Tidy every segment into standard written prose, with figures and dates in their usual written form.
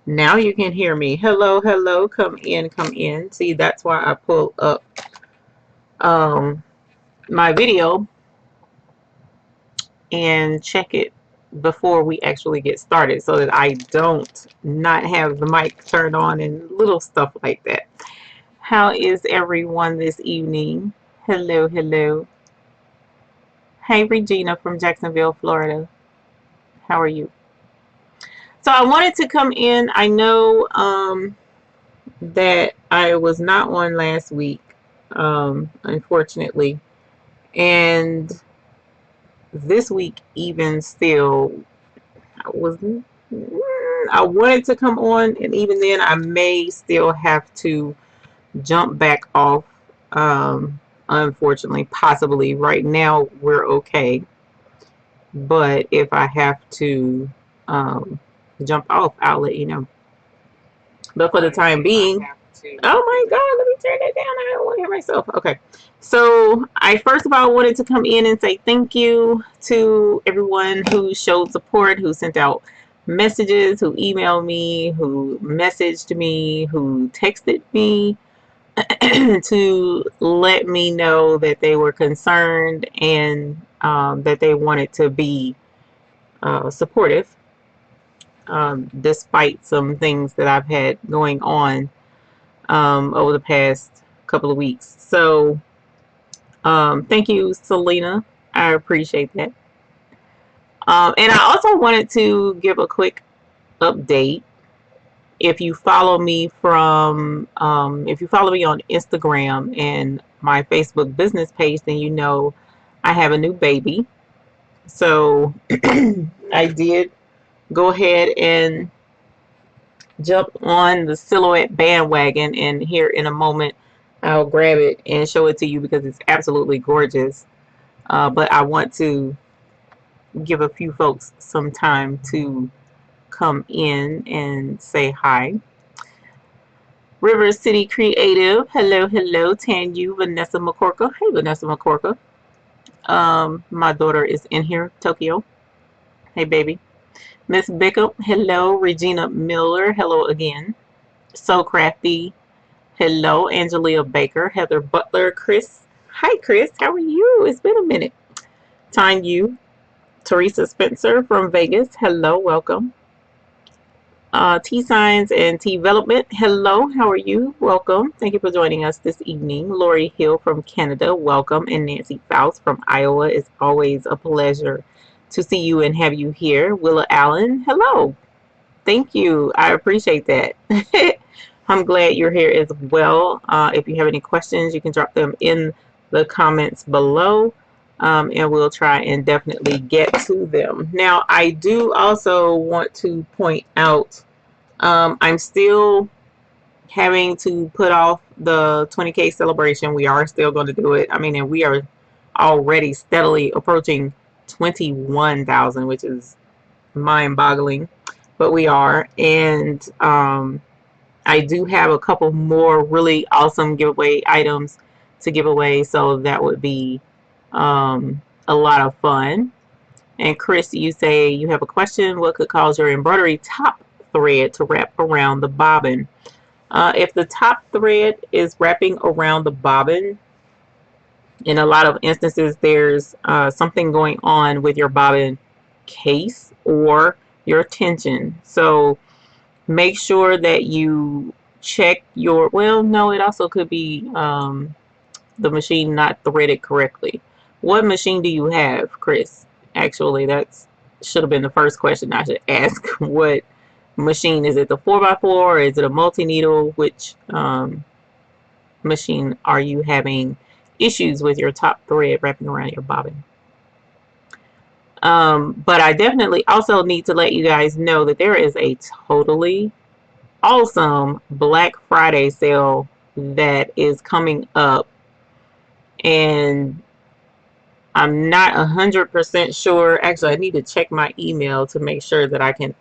Now you can hear me. Hello, hello. Come in, come in. See, that's why I pull up um, my video and check it before we actually get started so that I don't not have the mic turned on and little stuff like that. How is everyone this evening? Hello, hello. Hey, Regina from Jacksonville, Florida. How are you? So I wanted to come in. I know that I was not on last week, unfortunately. And this week, even still, I was I wanted to come on, and even then, I may still have to jump back off. Unfortunately, possibly right now we're okay, but if I have to um, jump off, I'll let you know. But for the time being, oh my God, let me turn that down. I don't want to hear myself. Okay. So I first of all wanted to come in and say thank you to everyone who showed support, who sent out messages, who emailed me, who messaged me, who texted me to let me know that they were concerned and that they wanted to be supportive despite some things that I've had going on over the past couple of weeks. So thank you, Selena. I appreciate that. And I also wanted to give a quick update. If you follow me if you follow me on Instagram and my Facebook business page, then you know I have a new baby. So I did go ahead and jump on the silhouette bandwagon, and here in a moment I'll grab it and show it to you because it's absolutely gorgeous. But I want to give a few folks some time to come in and say hi. River City Creative, hello, hello. Tanyu, Vanessa McCorka. Hey, Vanessa McCorka. My daughter is in here, Tokyo. Hey, baby. Miss Bickup, hello. Regina Miller, hello again. So Crafty, hello. Angelia Baker, Heather Butler, Chris. Hi, Chris. How are you? It's been a minute. Tanyu, Teresa Spencer from Vegas. Hello, welcome. T Signs and T Development. Hello, how are you? Welcome. Thank you for joining us this evening. Lori Hill from Canada. Welcome. And Nancy Faust from Iowa. It's always a pleasure to see you and have you here. Willa Allen. Hello. Thank you. I appreciate that. I'm glad you're here as well. If you have any questions, you can drop them in the comments below. And we'll try and definitely get to them. Now, I do also want to point out I'm still having to put off the 20K celebration. We are still going to do it. I mean, and we are already steadily approaching 21,000, which is mind-boggling, but we are. And I do have a couple more really awesome giveaway items to give away, so that would be a lot of fun. And Chris, you say you have a question. What could cause your embroidery top thread to wrap around the bobbin? If the top thread is wrapping around the bobbin, in a lot of instances, there's something going on with your bobbin case or your tension. So make sure that you check your, well, no, it also could be the machine not threaded correctly. What machine do you have, Chris? Actually, that's should have been the first question I should ask. What machine is it? The 4x4 or is it a multi-needle? Which machine are you having issues with your top thread wrapping around your bobbin? But I definitely also need to let you guys know that there is a totally awesome Black Friday sale that is coming up, and I'm not 100% sure. Actually, I need to check my email to make sure that I can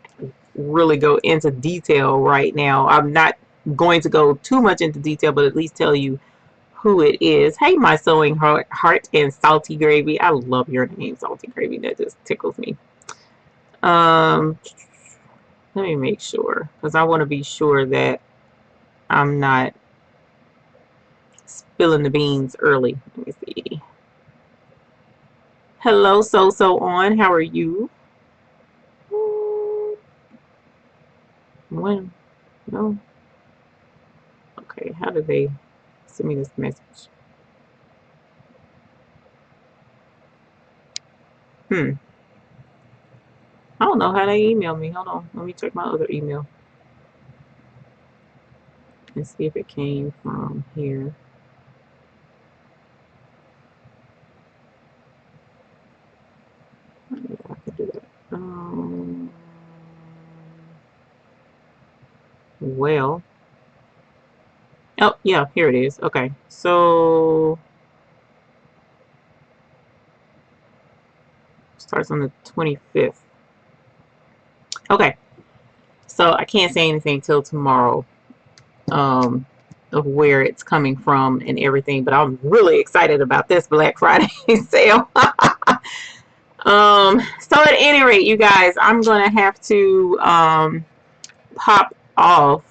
really go into detail right now. I'm not going to go too much into detail, but at least tell you who it is. Hey, my sewing heart and Salty Gravy. I love your name, Salty Gravy. That just tickles me. Let me make sure, because I want to be sure that I'm not spilling the beans early. Let me see. Hello, so on. How are you? When? No. Okay. How did they send me this message? Hmm. I don't know how they emailed me. Hold on. Let me check my other email and see if it came from here. Yeah, I can do that. Well. Oh, yeah, here it is. Okay. So starts on the 25th. Okay. So I can't say anything till tomorrow, um, of where it's coming from and everything, but I'm really excited about this Black Friday sale. So at any rate, you guys, I'm gonna have to pop off.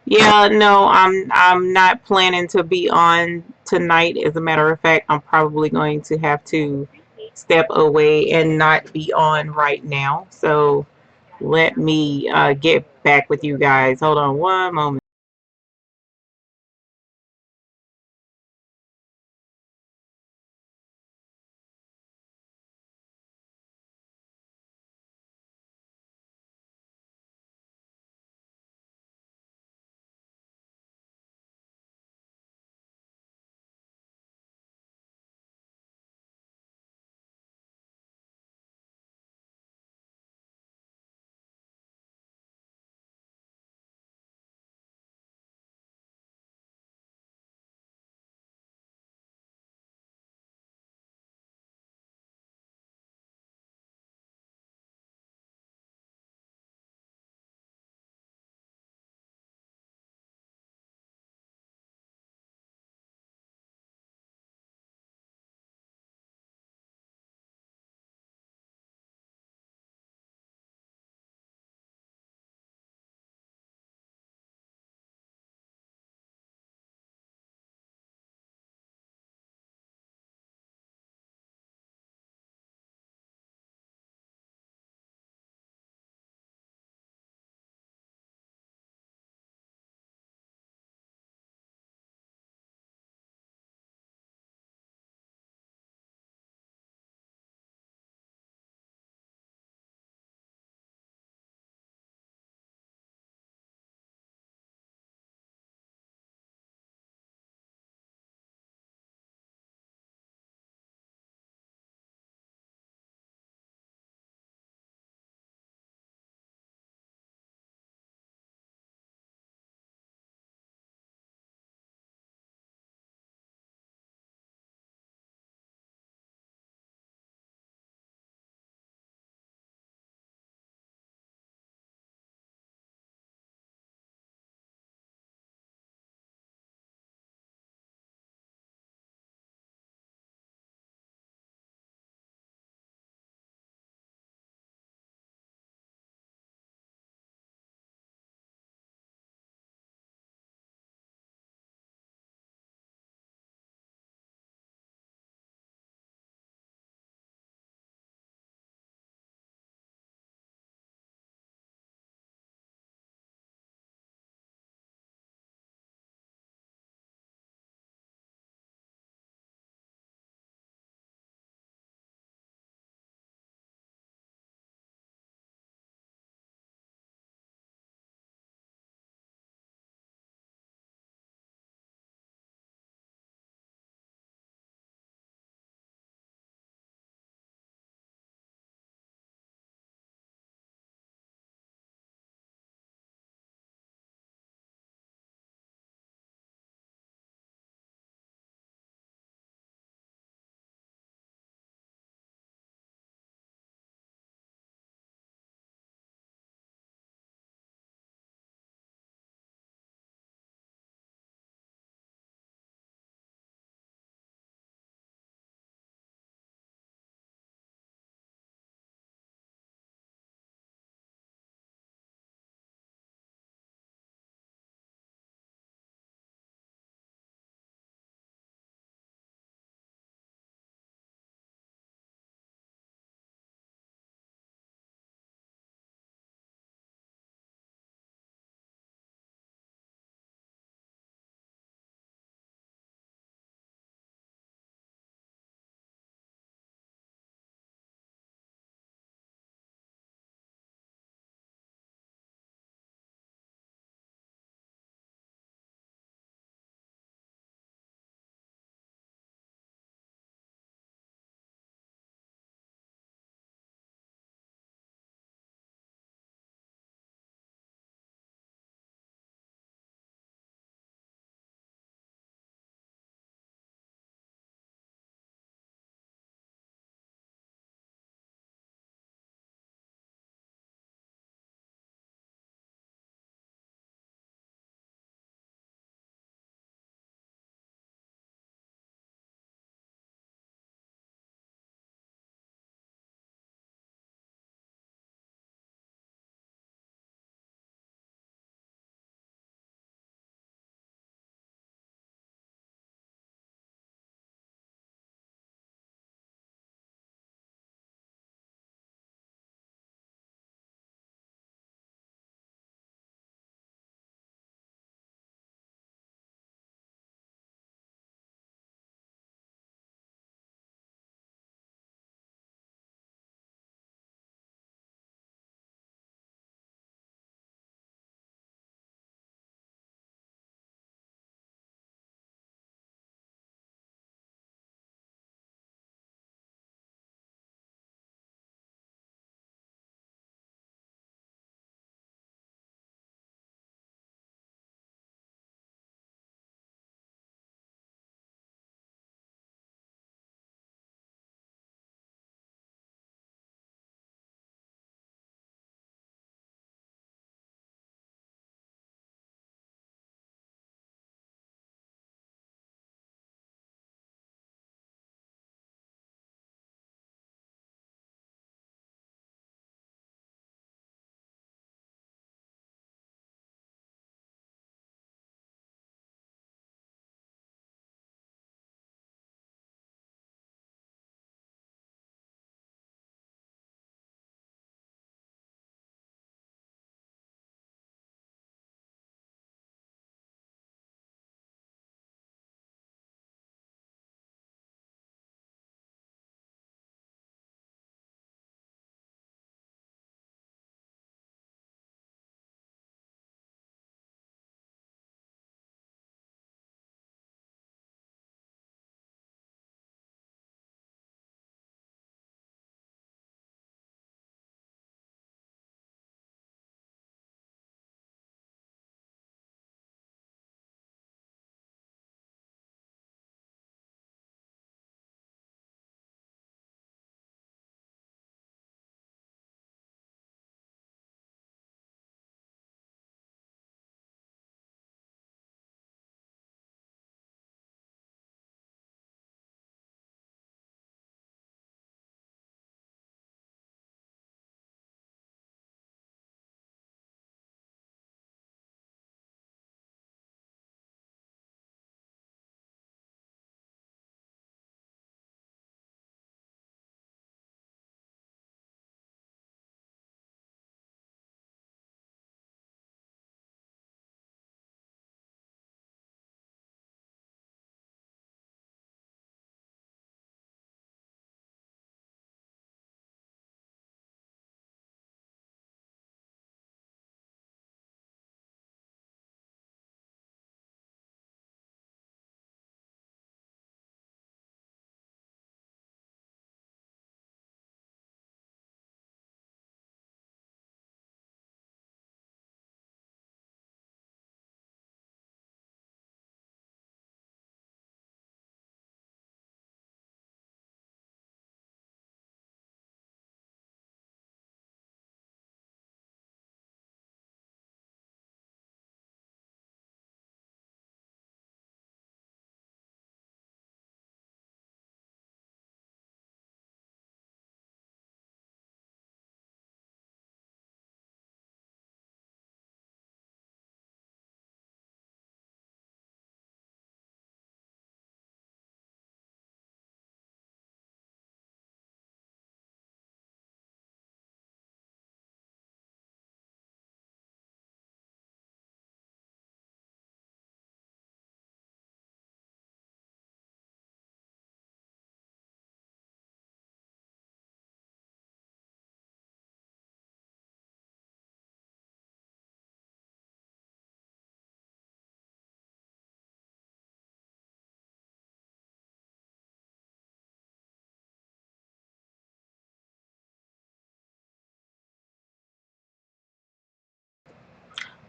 Yeah, no, I'm not planning to be on tonight. As a matter of fact, I'm probably going to have to step away and not be on right now. So let me get back with you guys. Hold on one moment.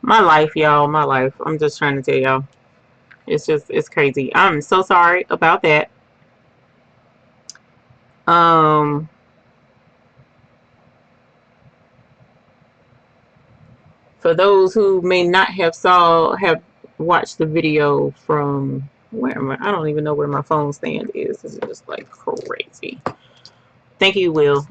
My life, y'all, my life. I'm just trying to tell y'all. It's crazy. I'm so sorry about that. Um, for those who may not have watched the video from where am I don't even know where my phone stand is. This is just like crazy. Thank you, Will.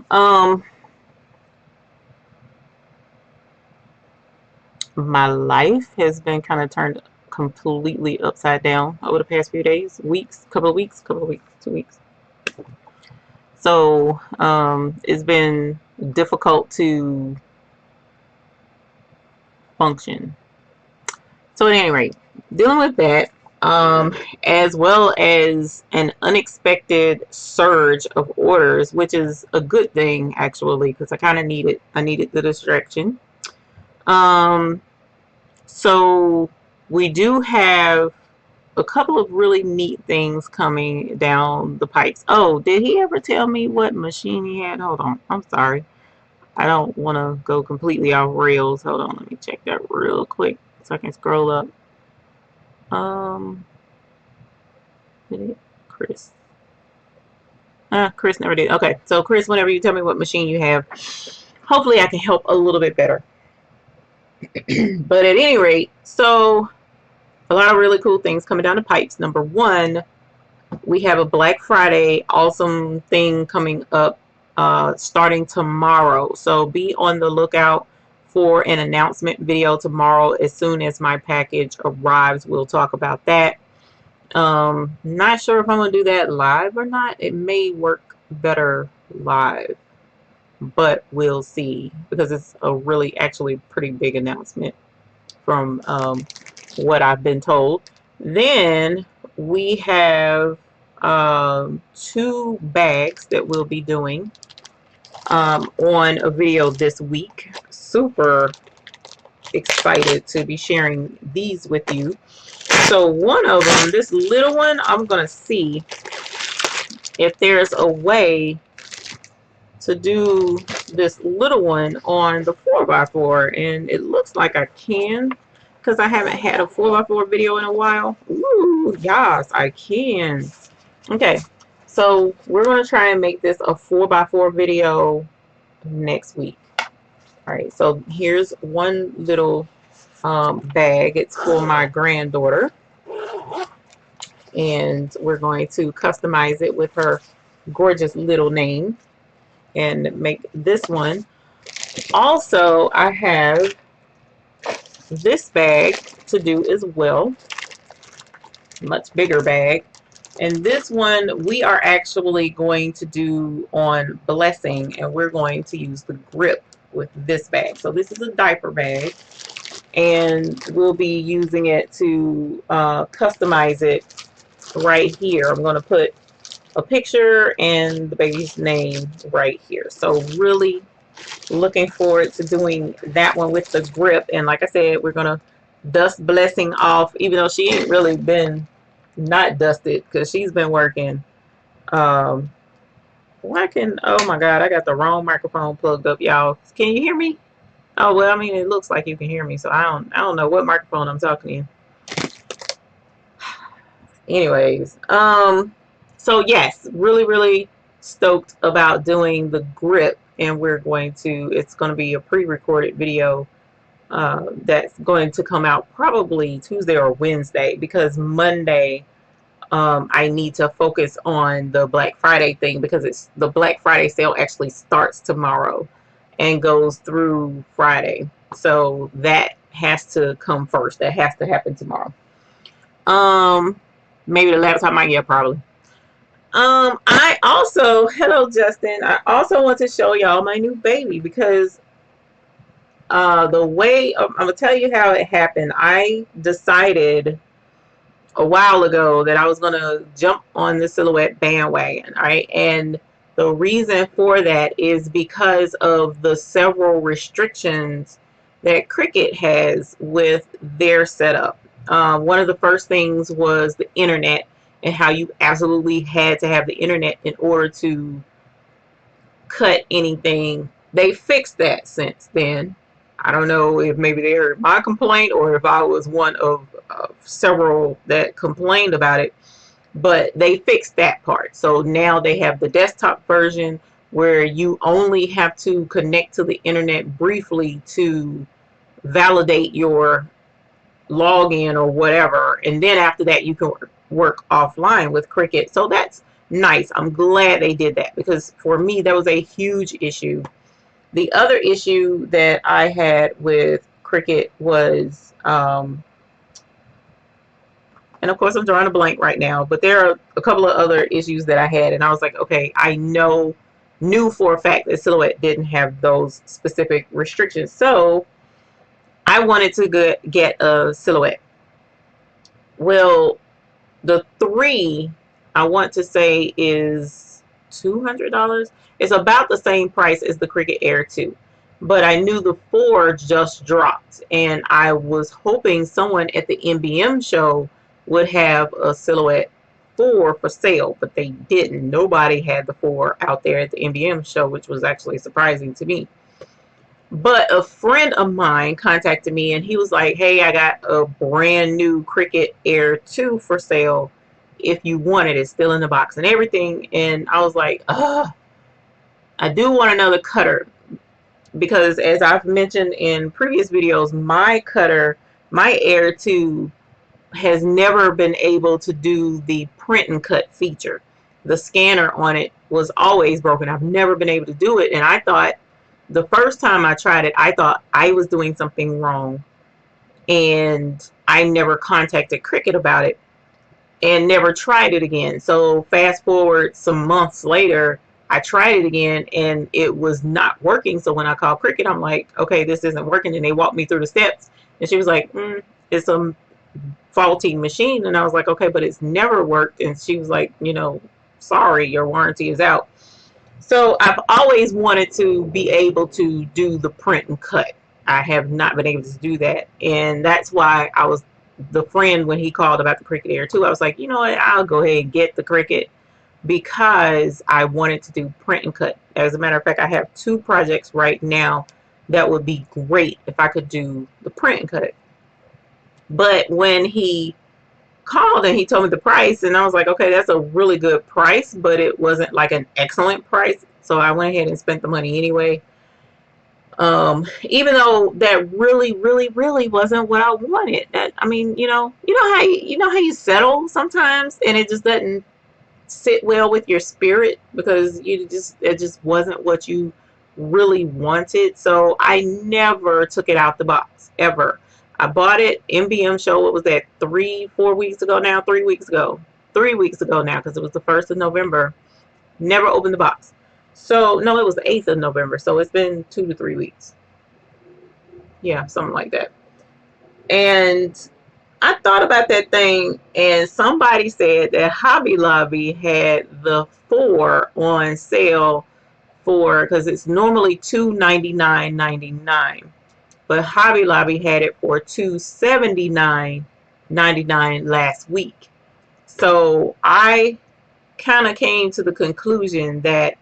My life has been kind of turned completely upside down over the past few days, weeks, couple of weeks, 2 weeks. So it's been difficult to function. So at any rate, dealing with that, as well as an unexpected surge of orders, which is a good thing actually, because I needed the distraction. So we do have a couple of really neat things coming down the pipes. Oh, did he ever tell me what machine he had? Hold on. I'm sorry. I don't want to go completely off rails. Hold on. Let me check that real quick so I can scroll up. Did it? Chris. Chris never did. Okay. So, Chris, whenever you tell me what machine you have, hopefully I can help a little bit better. But at any rate, so a lot of really cool things coming down the pipes. Number one, we have a Black Friday awesome thing coming up starting tomorrow. So be on the lookout for an announcement video tomorrow. As soon as my package arrives, we'll talk about that. Not sure if I'm going to do that live or not. It may work better live, but we'll see, because it's a really actually pretty big announcement from what I've been told. Then we have 2 bags that we'll be doing on a video this week. Super excited to be sharing these with you. So one of them, this little one, I'm going to see if there's a way to do this little one on the 4x4, and it looks like I can, because I haven't had a 4x4 video in a while. Ooh, yes, I can. Okay, so we're going to try and make this a 4x4 video next week. All right, so here's one little bag. It's for my granddaughter, and we're going to customize it with her gorgeous little name and make this one. Also, I have this bag to do as well, much bigger bag, and this one we are actually going to do on blessing, and we're going to use the grip with this bag. So this is a diaper bag, and we'll be using it to customize it right here. I'm going to put a picture and the baby's name right here. So really looking forward to doing that one with the grip. And like I said, we're going to dust blessing off, even though she ain't really been not dusted because she's been working. Why can, oh my God, I got the wrong microphone plugged up, y'all. Can you hear me? Oh, well, I mean, it looks like you can hear me, so I don't know what microphone I'm talking in. Anyways, so yes, really stoked about doing the grip, and it's going to be a pre-recorded video that's going to come out probably Tuesday or Wednesday, because Monday I need to focus on the Black Friday thing, because the Black Friday sale actually starts tomorrow and goes through Friday. So that has to come first. That has to happen tomorrow. Maybe the laptop might get probably. I also, hello Justin, I also want to show y'all my new baby, because the way, I'm going to tell you how it happened. I decided a while ago that I was going to jump on the Silhouette bandwagon, right? And the reason for that is because of the several restrictions that Cricut has with their setup. One of the first things was the internet, and how you absolutely had to have the internet in order to cut anything. They fixed that since then, I don't know if maybe they heard my complaint or if I was one of several that complained about it, but they fixed that part. So now they have the desktop version where you only have to connect to the internet briefly to validate your login or whatever, and then after that you can work offline with Cricut. So that's nice. I'm glad they did that, because for me that was a huge issue. The other issue that I had with Cricut was and of course I'm drawing a blank right now, but there are a couple of other issues that I had, and I was like, okay, I knew for a fact that Silhouette didn't have those specific restrictions, so I wanted to get a Silhouette. Well, the 3 I want to say is $200. It's about the same price as the Cricut Air 2, but I knew the 4 just dropped, and I was hoping someone at the MBM show would have a Silhouette 4 for sale, but they didn't. Nobody had the 4 out there at the MBM show, which was actually surprising to me. But a friend of mine contacted me, and he was like, hey, I got a brand new Cricut Air 2 for sale if you want it. It's still in the box and everything. And I was like, I do want another cutter, because as I've mentioned in previous videos, my cutter, my Air 2, has never been able to do the print and cut feature. The scanner on it was always broken. I've never been able to do it, and I thought the first time I tried it, I thought I was doing something wrong, and I never contacted Cricut about it and never tried it again. So fast forward some months later, I tried it again and it was not working. So when I called Cricut, I'm like, okay, this isn't working. And they walked me through the steps, and she was like, it's a faulty machine. And I was like, okay, but it's never worked. And she was like, sorry, your warranty is out. So I've always wanted to be able to do the print and cut. I have not been able to do that, and that's why I was the friend when he called about the Cricut Air 2. I was like, you know what, I'll go ahead and get the Cricut, because I wanted to do print and cut. As a matter of fact, I have 2 projects right now that would be great if I could do the print and cut. But when he called and he told me the price, and I was like, okay, that's a really good price, but it wasn't like an excellent price. So I went ahead and spent the money anyway. Even though that really wasn't what I wanted. That, I mean, you know how you settle sometimes, and it just doesn't sit well with your spirit, because it just wasn't what you really wanted. So I never took it out the box, ever. I bought it MBM show. What was that, 3 weeks ago now? 3 weeks ago. 3 weeks ago now, because it was the 1st of November. Never opened the box. So no, it was the 8th of November. So it's been 2 to 3 weeks. Yeah, something like that. And I thought about that thing, and somebody said that Hobby Lobby had the 4 on sale because it's normally $299.99. But Hobby Lobby had it for $279.99 last week. So I kind of came to the conclusion that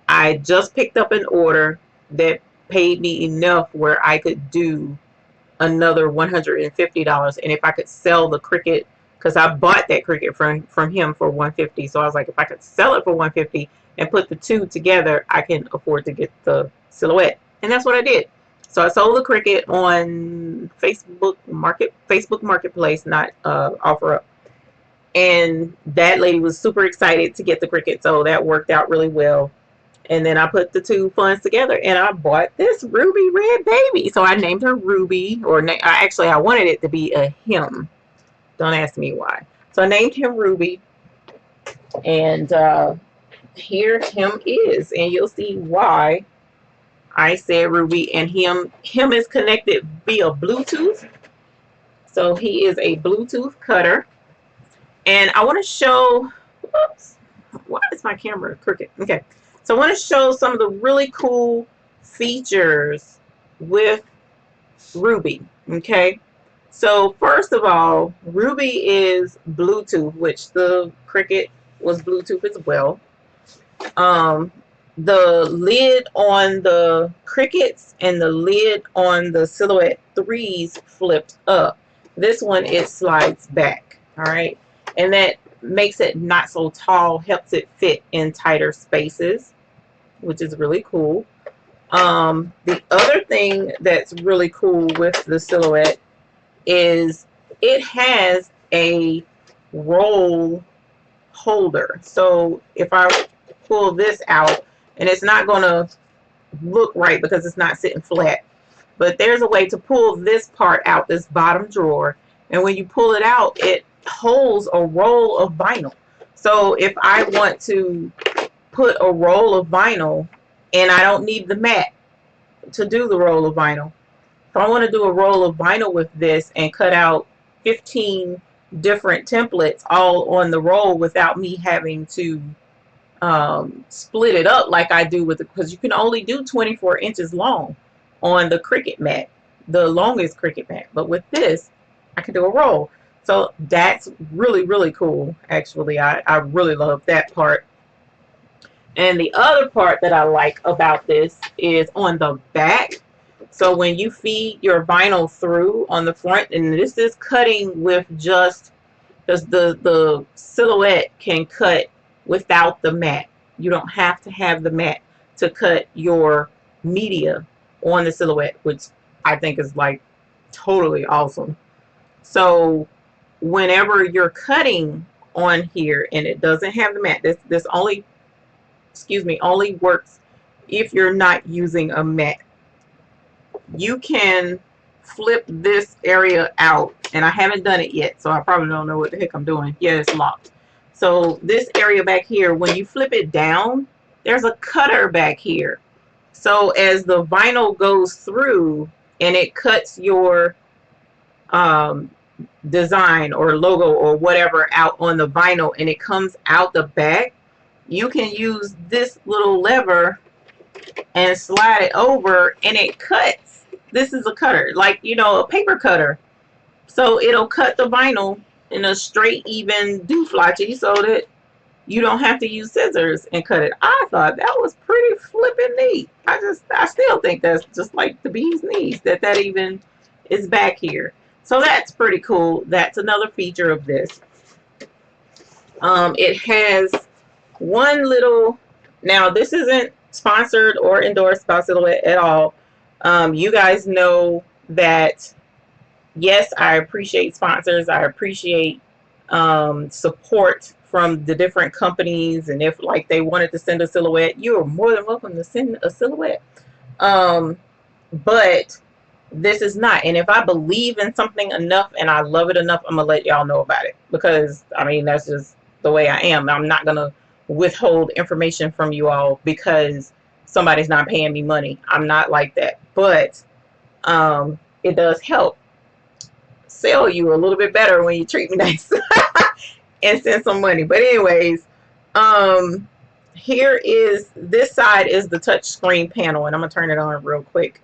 I just picked up an order that paid me enough where I could do another $150. And if I could sell the Cricut, because I bought that Cricut from him for $150. So I was like, if I could sell it for $150 and put the 2 together, I can afford to get the Silhouette. And that's what I did. So I sold the Cricut on Facebook Marketplace, not OfferUp. And that lady was super excited to get the Cricut, so that worked out really well. And then I put the 2 funds together, and I bought this ruby red baby. So I named her Ruby, or actually I wanted it to be a him. Don't ask me why. So I named him Ruby, and here him is, and you'll see why I said Ruby. And him is connected via Bluetooth. So he is a Bluetooth cutter. And I want to show, whoops, why is my camera crooked? Okay. So I want to show some of the really cool features with Ruby. Okay. So first of all, Ruby is Bluetooth, which the Cricut was Bluetooth as well. the lid on the Crickets and the lid on the Silhouette 3s flipped up. This one, it slides back. All right. And that makes it not so tall, helps it fit in tighter spaces, which is really cool. The other thing that's really cool with the Silhouette is it has a roll holder. So if I pull this out, and it's not going to look right because it's not sitting flat, but there's a way to pull this part out, this bottom drawer, and when you pull it out, it holds a roll of vinyl. So if I want to put a roll of vinyl, and I don't need the mat to do the roll of vinyl, if I want to do a roll of vinyl with this and cut out 15 different templates all on the roll without me having to split it up like I do with it, because you can only do 24 inches long on the Cricut mat, the longest Cricut mat. But with this, I can do a roll. So that's really, really cool. Actually, I really love that part. And the other part that I like about this is on the back. So when you feed your vinyl through on the front, and this is cutting with just, because the Silhouette can cut without the mat. You don't have to have the mat to cut your media on the Silhouette, which I think is like totally awesome. So whenever you're cutting on here and it doesn't have the mat, this only, excuse me, only works if you're not using a mat. You can flip this area out, and I haven't done it yet, so I probably don't know what the heck I'm doing. Yeah, it's locked. So this area back here, when you flip it down, there's a cutter back here. So as the vinyl goes through and it cuts your design or logo or whatever out on the vinyl and it comes out the back, you can use this little lever and slide it over and it cuts. This is a cutter, like, you know, a paper cutter. So it'll cut the vinyl in a straight, even dooflotchy so that you don't have to use scissors and cut it. I thought that was pretty flippin' neat. I still think that's just like the bee's knees that even is back here. So that's pretty cool. That's another feature of this. It has one little, now this isn't sponsored or endorsed by Silhouette at all. You guys know that, yes, I appreciate sponsors. I appreciate support from the different companies, and if like they wanted to send a Silhouette, you are more than welcome to send a Silhouette. But this is not, and if I believe in something enough and I love it enough, I'm gonna let y'all know about it, because I mean, that's just the way I am. I'm not gonna withhold information from you all because somebody's not paying me money. I'm not like that. But it does help sell you a little bit better when you treat me nice and send some money. But anyways, here is, this side is the touch screen panel, and I'm gonna turn it on real quick.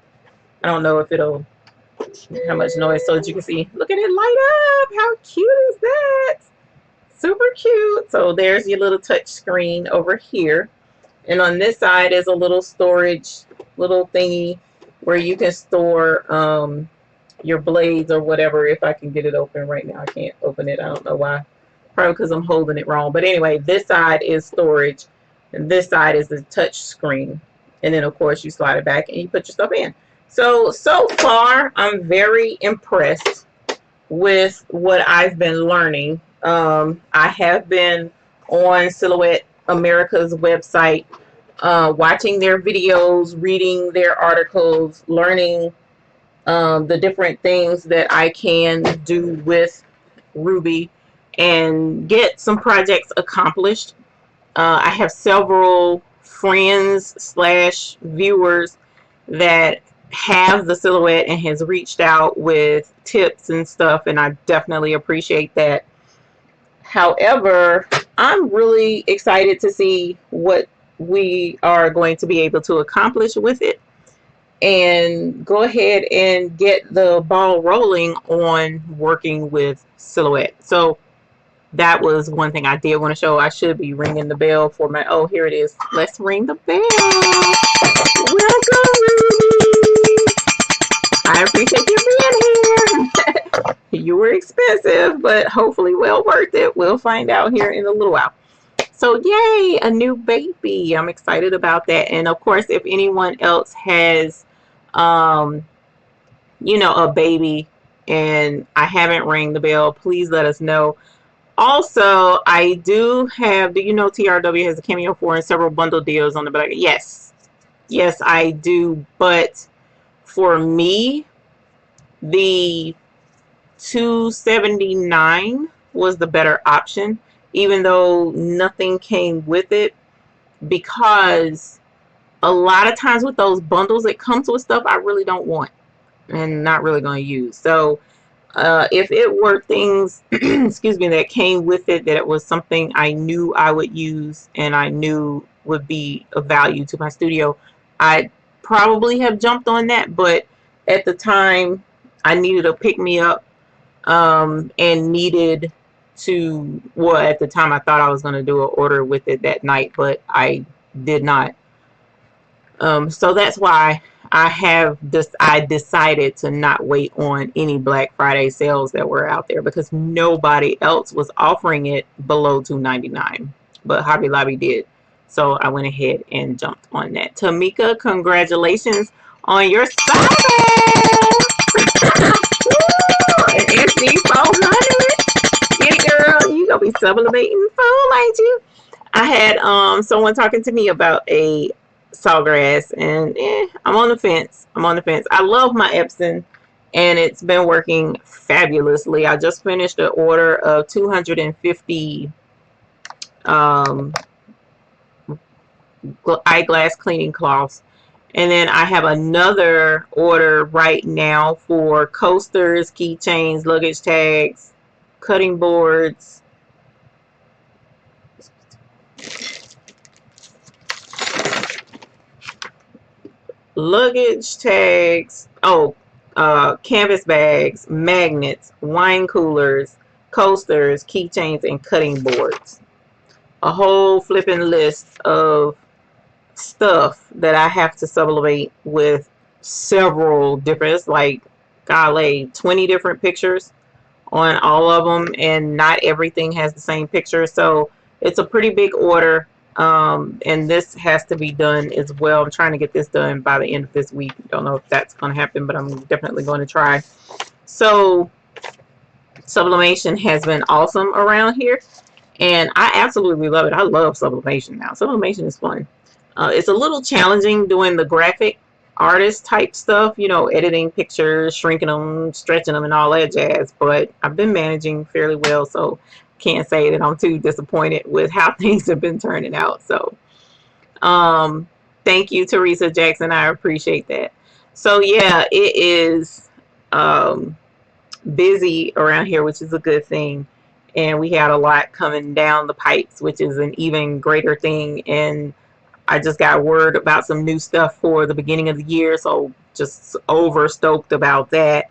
I don't know if it'll, how much noise, so that you can see. Look at it light up. How cute is that? Super cute. So there's your little touch screen over here. And on this side is a little storage, little thingy where you can store your blades or whatever. If I can get it open right now, I can't open it. I don't know why. Probably because I'm holding it wrong. But anyway, this side is storage, and this side is the touch screen. And then, of course, you slide it back and you put your stuff in. So far, I'm very impressed with what I've been learning. I have been on Silhouette America's website, watching their videos, reading their articles, learning the different things that I can do with Ruby and get some projects accomplished. I have several friends / viewers that have the Silhouette and has reached out with tips and stuff, and I definitely appreciate that. However, I'm really excited to see what we are going to be able to accomplish with it and go ahead and get the ball rolling on working with Silhouette. So that was one thing I did want to show. I should be ringing the bell for my, oh, here it is. Let's ring the bell. Welcome, Ruby. I appreciate you being here. You were expensive, but hopefully well worth it. We'll find out here in a little while. So yay, a new baby. I'm excited about that. And of course, if anyone else has, you know, a baby and I haven't rang the bell, please let us know. Also, I do have, do you know TRW has a Cameo 4 and several bundle deals on the back? Yes. Yes, I do. But for me, the $279 was the better option, even though nothing came with it, because a lot of times with those bundles, it comes with stuff I really don't want and not really going to use. So if it were things, excuse me, that came with it, that it was something I knew I would use and I knew would be of value to my studio, I'd probably have jumped on that. But at the time, I needed to pick me up and needed to, well, at the time I thought I was going to do an order with it that night, but I did not. So that's why I decided to not wait on any Black Friday sales that were out there, because nobody else was offering it below $2.99, but Hobby Lobby did. So I went ahead and jumped on that. Tamika, congratulations on your sale! An SD400. Get it, girl. You gonna be sublimating full, ain't you? I had someone talking to me about a sawgrass, and I'm on the fence. I love my Epson, and it's been working fabulously. I just finished an order of 250 eyeglass cleaning cloths, and then I have another order right now for coasters, keychains, luggage tags, cutting boards, luggage tags, canvas bags, magnets, wine coolers, coasters, keychains, and cutting boards. A whole flipping list of stuff that I have to sublimate with several different, it's like, golly, 20 different pictures on all of them, and not everything has the same picture. So it's a pretty big order. And this has to be done as well. I'm trying to get this done by the end of this week. Don't know if that's going to happen, but I'm definitely going to try. So sublimation has been awesome around here, and I absolutely love it. I love sublimation now. Sublimation is fun. It's a little challenging doing the graphic artist type stuff, you know, editing pictures, shrinking them, stretching them, and all that jazz, but I've been managing fairly well, so can't say that I'm too disappointed with how things have been turning out. So thank you, Teresa Jackson. I appreciate that. So yeah, it is busy around here, which is a good thing, and we had a lot coming down the pipes, which is an even greater thing. And I just got word about some new stuff for the beginning of the year, so just over stoked about that.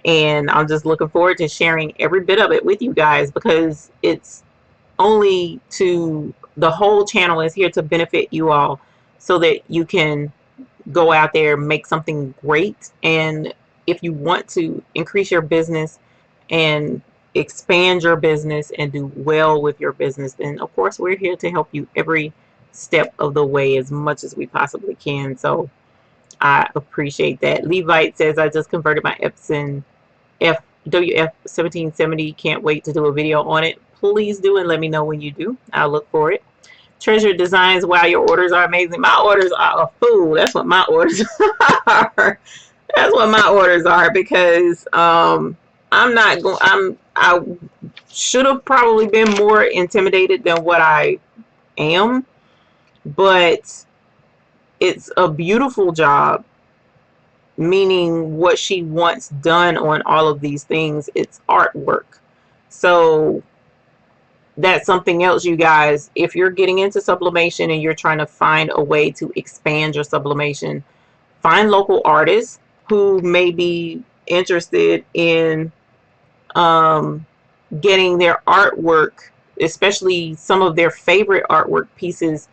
And I'm just looking forward to sharing every bit of it with you guys, because it's only to, the whole channel is here to benefit you all, so that you can go out there, make something great. And if you want to increase your business and expand your business and do well with your business, then of course we're here to help you every step of the way as much as we possibly can. So I appreciate that. Levite says, I just converted my Epson WF1770. Can't wait to do a video on it. Please do, and let me know when you do. I'll look for it. Treasure Designs, wow, your orders are amazing. My orders are a fool. That's what my orders are. That's what my orders are, because I'm not going, I should have probably been more intimidated than what I am, but it's a beautiful job, meaning what she wants done on all of these things, it's artwork. So that's something else, you guys. If you're getting into sublimation and you're trying to find a way to expand your sublimation, find local artists who may be interested in getting their artwork, especially some of their favorite artwork pieces,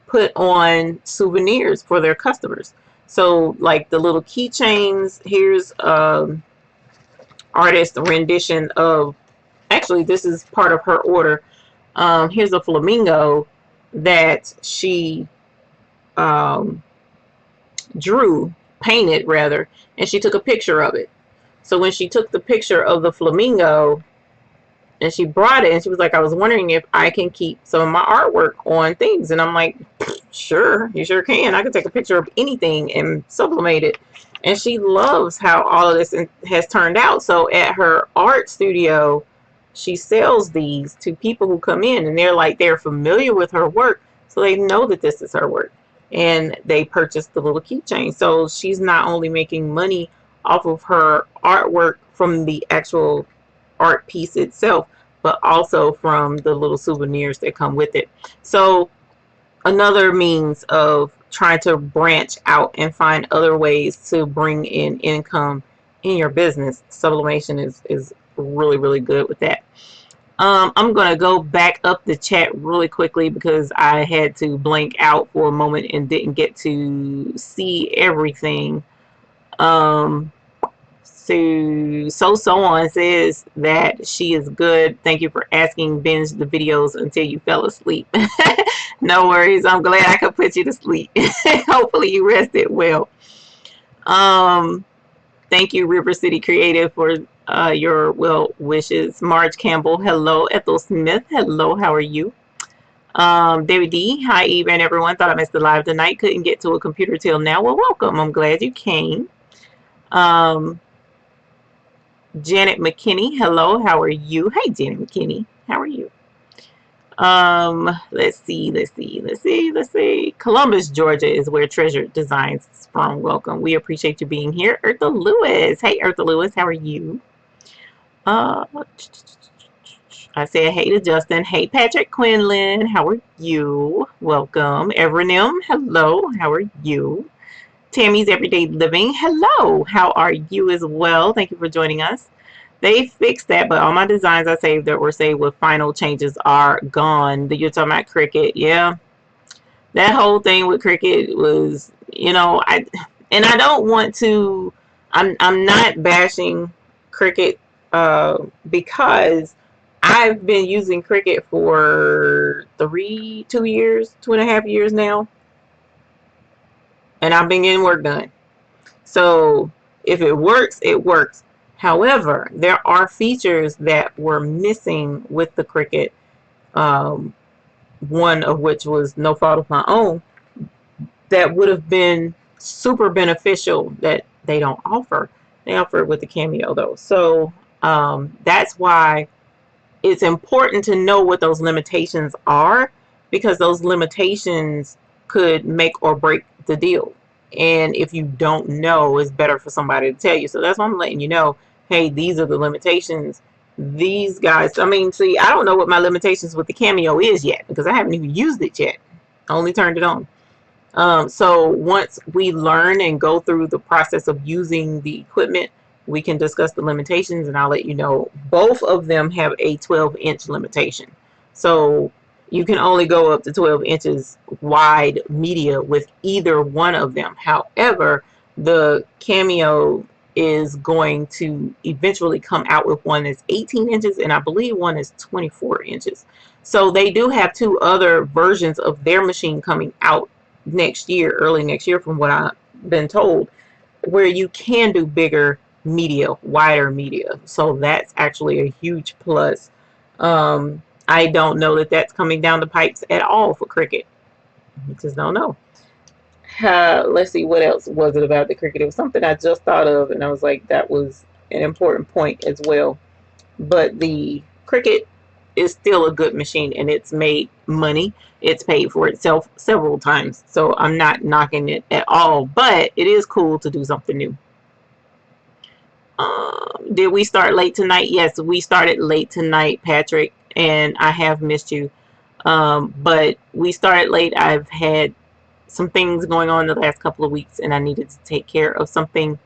put on souvenirs for their customers. So like the little keychains, here's artist rendition of, actually this is part of her order. Here's a flamingo that she um, painted rather, and she took a picture of it. So when she took the picture of the flamingo and she brought it, and she was like, I was wondering if I can keep some of my artwork on things. And I'm like, sure, you sure can. I can take a picture of anything and sublimate it. And she loves how all of this has turned out. So at her art studio, she sells these to people who come in, and they're familiar with her work, so they know that this is her work, and they purchase the little keychain. So she's not only making money off of her artwork from the actual art piece itself, but also from the little souvenirs that come with it. So another means of trying to branch out and find other ways to bring in income in your business. Sublimation is really, really good with that. I'm going to go back up the chat really quickly because I had to blank out for a moment and didn't get to see everything. So on says that she is good. Thank you for asking. Binge the videos until you fell asleep. No worries. I'm glad I could put you to sleep. Hopefully you rested well. Thank you, River City Creative, for your well wishes. Marge Campbell, hello. Ethel Smith, hello. How are you? David D, hi Eve and everyone. Thought I missed the live tonight. Couldn't get to a computer till now. Well, welcome. I'm glad you came. Janet McKinney, hello. How are you? Hey, Janet McKinney, how are you? Let's see. Columbus, Georgia is where Treasure Designs is from. Welcome. We appreciate you being here. Eartha Lewis. Hey, Eartha Lewis, how are you? I said hey to Justin. Hey, Patrick Quinlan, how are you? Welcome. Evernim, hello. How are you? Tammy's Everyday Living, hello. How are you as well? Thank you for joining us. They fixed that, but all my designs I saved that were saved with final changes are gone. You're talking about Cricut. Yeah. That whole thing with Cricut was, I don't want to, I'm not bashing Cricut because I've been using Cricut for 2.5 years now. And I've been getting work done. So if it works, it works. However, there are features that were missing with the Cricut. One of which was no fault of my own, that would have been super beneficial that they don't offer. They offer it with the Cameo though. So that's why it's important to know what those limitations are, because those limitations could make or break the deal. And if you don't know, it's better for somebody to tell you. So that's why I'm letting you know, hey, these are the limitations. These guys, I don't know what my limitations with the Cameo is yet, because I haven't even used it yet. I only turned it on. So once we learn and go through the process of using the equipment, we can discuss the limitations, and I'll let you know. Both of them have a 12-inch limitation. So you can only go up to 12 inches wide media with either one of them. However, the Cameo is going to eventually come out with one that's 18 inches, and I believe one is 24 inches. So they do have two other versions of their machine coming out next year, early next year, from what I've been told, where you can do bigger media, wider media. So that's actually a huge plus. I don't know that that's coming down the pipes at all for Cricut. I just don't know. Let's see, what else was it about the Cricut? It was something I just thought of, and I was like, that was an important point as well. But the Cricut is still a good machine, and it's made money. It's paid for itself several times, so I'm not knocking it at all. But it is cool to do something new. Did we start late tonight? Yes, we started late tonight, Patrick, and I have missed you. But we started late. I've had some things going on the last couple of weeks, and I needed to take care of something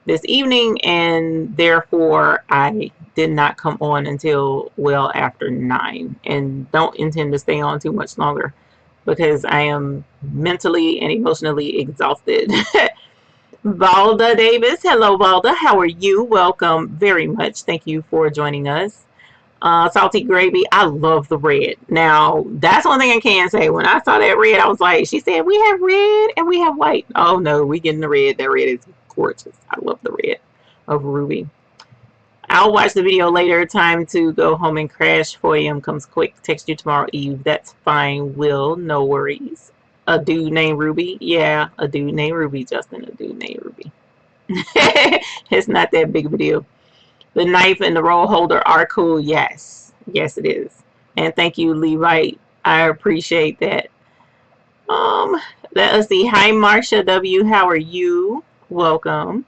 this evening, and therefore I did not come on until well after 9, and don't intend to stay on too much longer because I am mentally and emotionally exhausted. Valda Davis, hello Valda, how are you? Welcome very much. Thank you for joining us. Salty Gravy, I love the red. Now, that's one thing I can say. When I saw that red, I was like, she said, we have red and we have white. Oh no, we getting the red. That red is gorgeous. I love the red of Ruby. I'll watch the video later. Time to go home and crash. 4 a.m. comes quick. Text you tomorrow Eve. That's fine, Will. No worries. A dude named Ruby. Yeah, a dude named Ruby, Justin. A dude named Ruby. It's not that big of a deal. The knife and the roll holder are cool. Yes. Yes, it is. And thank you, Levite. I appreciate that. Let us see. Hi, Marsha W. How are you? Welcome.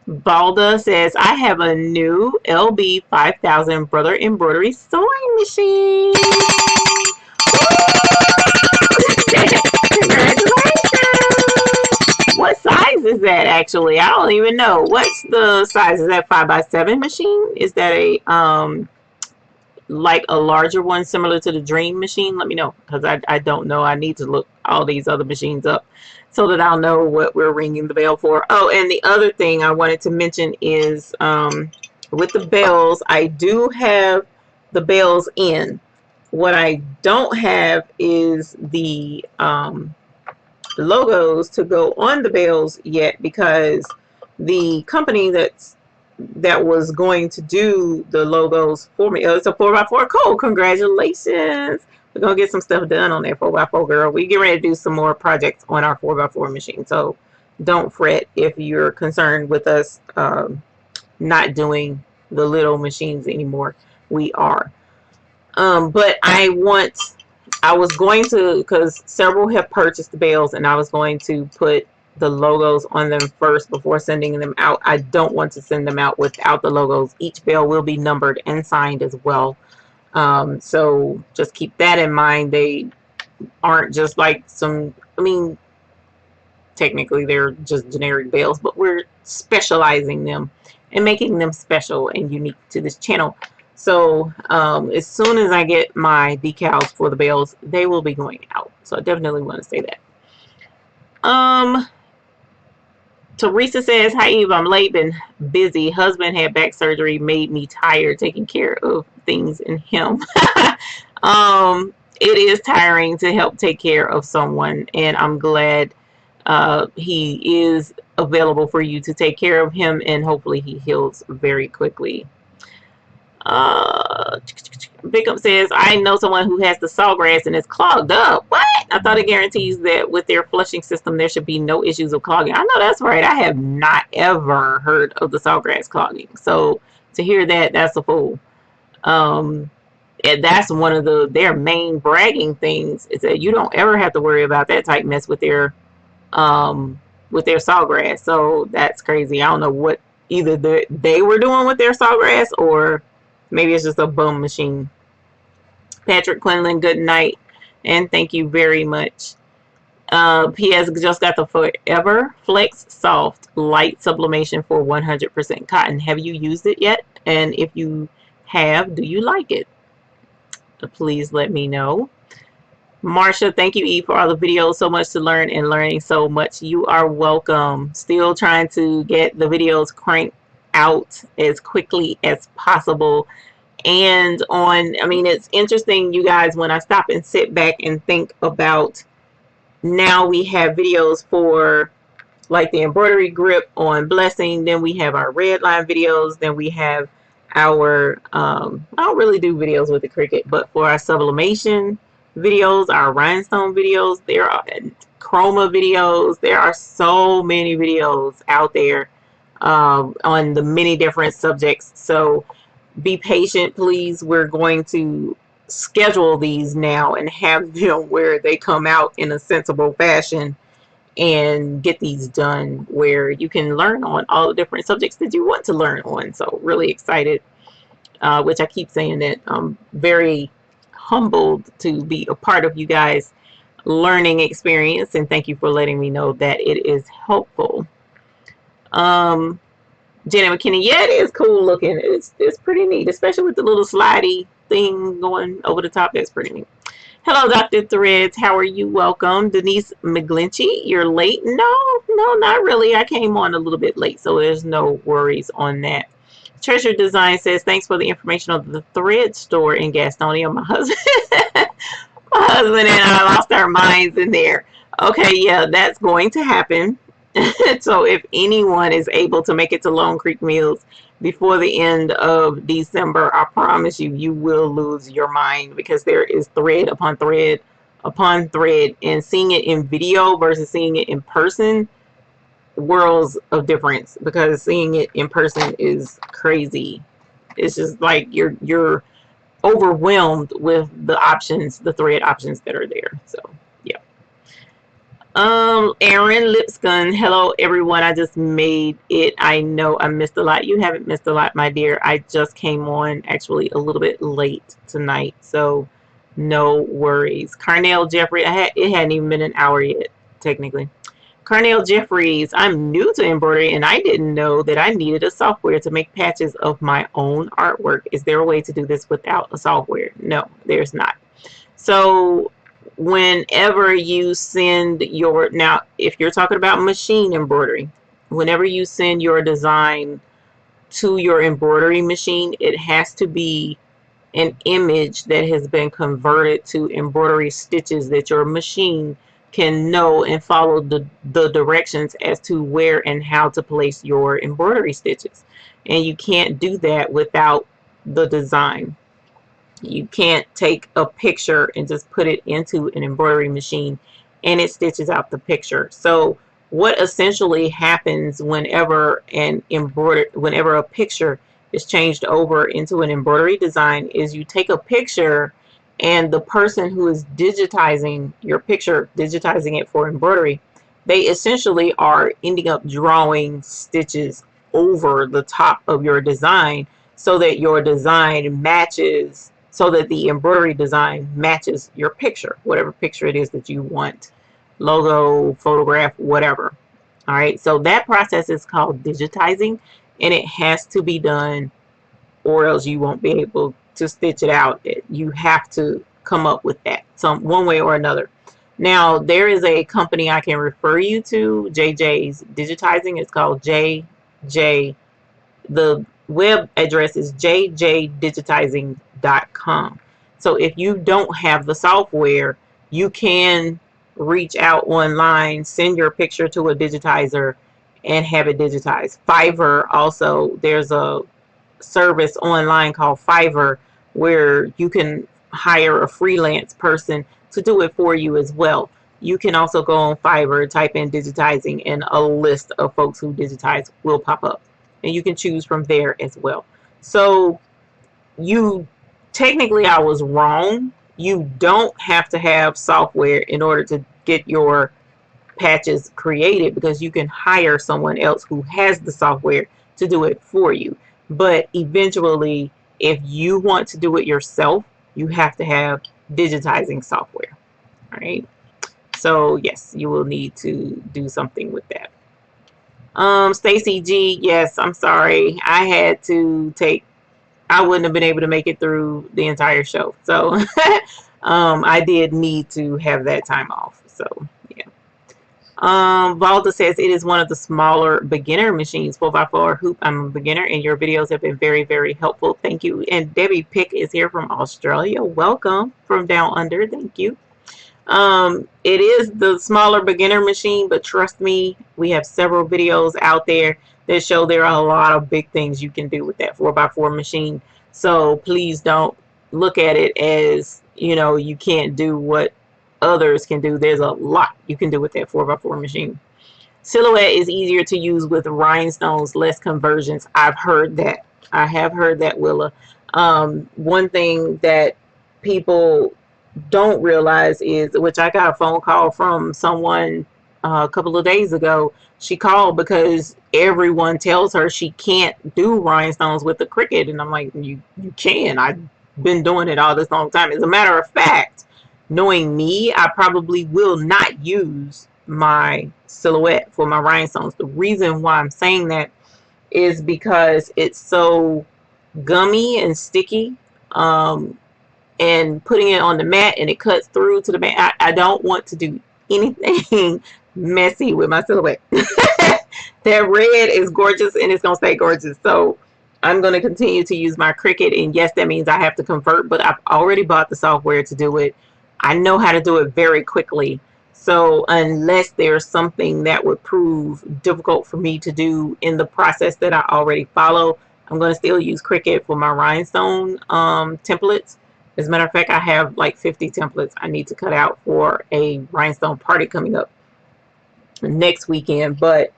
Balda says, I have a new LB 5000 Brother Embroidery sewing machine. Congratulations. What size is that actually? I don't even know. What's the size? Is that 5x7 machine? Is that a like a larger one similar to the Dream machine? Let me know, because I don't know. I need to look all these other machines up so that I'll know what we're ringing the bell for. Oh, and the other thing I wanted to mention is with the bells, I do have the bells in. What I don't have is the logos to go on the bells yet, because the company that was going to do the logos for me, it's a 4x4 code. Congratulations. We're going to get some stuff done on that 4x4, girl. We get ready to do some more projects on our 4x4 machine. So don't fret if you're concerned with us not doing the little machines anymore. We are. But I was going to, because several have purchased the bells, and I was going to put the logos on them first before sending them out. I don't want to send them out without the logos. Each bell will be numbered and signed as well. So just keep that in mind. They aren't just like some, I mean, technically they're just generic bells, but we're specializing them and making them special and unique to this channel. So as soon as I get my decals for the bells, they will be going out. So I definitely want to say that. Teresa says, hi Eve, I'm late, been busy. Husband had back surgery, made me tired taking care of things in him. It is tiring to help take care of someone, and I'm glad he is available for you to take care of him, and hopefully he heals very quickly. Bickham says, I know someone who has the sawgrass and it's clogged up. What? I thought it guarantees that with their flushing system there should be no issues of clogging. I know that's right. I have not ever heard of the sawgrass clogging. So to hear that, that's a fool. And that's one of their main bragging things, is that you don't ever have to worry about that type mess with their sawgrass. So that's crazy. I don't know what either they were doing with their sawgrass, or maybe it's just a bum machine. Patrick Quinlan, good night, and thank you very much. He has just got the Forever Flex Soft Light Sublimation for 100% cotton. Have you used it yet? And if you have, do you like it? Please let me know. Marsha, thank you, Eve, for all the videos. So much to learn and learning so much. You are welcome. Still trying to get the videos cranked out as quickly as possible. And I mean, it's interesting, you guys, when I stop and sit back and think about, now we have videos for like the embroidery grip on Blessing, then we have our red line videos, then we have our I don't really do videos with the Cricut, but for our sublimation videos, our rhinestone videos, there are chroma videos, there are so many videos out there on the many different subjects. So be patient, please. We're going to schedule these now and have them where they come out in a sensible fashion and get these done where you can learn on all the different subjects that you want to learn on. So really excited, which I keep saying that I'm very humbled to be a part of you guys' learning experience, and thank you for letting me know that it is helpful. Um, Janet McKinney, yeah, it is cool looking. It's pretty neat, especially with the little slidey thing going over the top. That's pretty neat. Hello, Dr. Threads. How are you? Welcome. Denise McGlinchey, you're late. No, not really. I came on a little bit late, so there's no worries on that. Treasure Design says, thanks for the information on the thread store in Gastonia. My husband, my husband and I lost our minds in there. Okay, yeah, that's going to happen. So if anyone is able to make it to Lone Creek Mills before the end of December, I promise you, you will lose your mind, because there is thread upon thread upon thread, and seeing it in video versus seeing it in person, worlds of difference, because seeing it in person is crazy. It's just like you're overwhelmed with the options, the thread options that are there. So yeah. Aaron Lipscomb, hello everyone. I just made it. I know I missed a lot. You haven't missed a lot, my dear. I just came on actually a little bit late tonight, so no worries. Carnell Jeffrey, it hadn't even been an hour yet, technically. Carnell Jeffries, I'm new to embroidery and I didn't know that I needed a software to make patches of my own artwork. Is there a way to do this without a software? No, there's not. So whenever you send your, now if you're talking about machine embroidery, whenever you send your design to your embroidery machine, it has to be an image that has been converted to embroidery stitches that your machine can know and follow the directions as to where and how to place your embroidery stitches. And you can't do that without the design. You can't take a picture and just put it into an embroidery machine and it stitches out the picture. So what essentially happens whenever whenever a picture is changed over into an embroidery design is you take a picture, and the person who is digitizing your picture, digitizing it for embroidery, they essentially are ending up drawing stitches over the top of your design so that your design matches, so that the embroidery design matches your picture, whatever picture it is that you want, logo, photograph, whatever. All right, so that process is called digitizing, and it has to be done or else you won't be able to stitch it out. You have to come up with that one way or another. Now, there is a company I can refer you to, JJ's Digitizing. It's called JJ. The web address is jjdigitizing.com. So if you don't have the software, you can reach out online, send your picture to a digitizer, and have it digitized. Fiverr also, there's a service online called Fiverr where you can hire a freelance person to do it for you as well. You can also go on Fiverr, type in digitizing, and a list of folks who digitize will pop up, and you can choose from there as well. So technically I was wrong. You don't have to have software in order to get your patches created, because you can hire someone else who has the software to do it for you. But eventually, if you want to do it yourself, you have to have digitizing software. All right. So yes, you will need to do something with that. Stacy G, yes, I'm sorry. I wouldn't have been able to make it through the entire show. So I did need to have that time off. So yeah. Valda says it is one of the smaller beginner machines, 4x4 hoop. I'm a beginner and your videos have been very, very helpful. Thank you. And Debbie Pick is here from Australia. Welcome from down under. Thank you. It is the smaller beginner machine, but trust me, we have several videos out there that show there are a lot of big things you can do with that 4x4 machine. So please don't look at it as, you can't do what others can do. There's a lot you can do with that 4x4 machine. Silhouette is easier to use with rhinestones, less conversions. I've heard that. I have heard that, Willa. One thing that people don't realize is, which I got a phone call from someone a couple of days ago. She called because everyone tells her she can't do rhinestones with the Cricut, and I'm like, you can. I've been doing it all this long time. As a matter of fact, knowing me, I probably will not use my silhouette for my rhinestones. The reason why I'm saying that is because it's so gummy and sticky, and putting it on the mat and it cuts through to the mat. I don't want to do anything messy with my silhouette. That red is gorgeous and it's going to stay gorgeous. So I'm going to continue to use my Cricut. And yes, that means I have to convert, but I've already bought the software to do it. I know how to do it very quickly. So unless there's something that would prove difficult for me to do in the process that I already follow, I'm going to still use Cricut for my rhinestone templates. As a matter of fact, I have like 50 templates I need to cut out for a rhinestone party coming up next weekend, but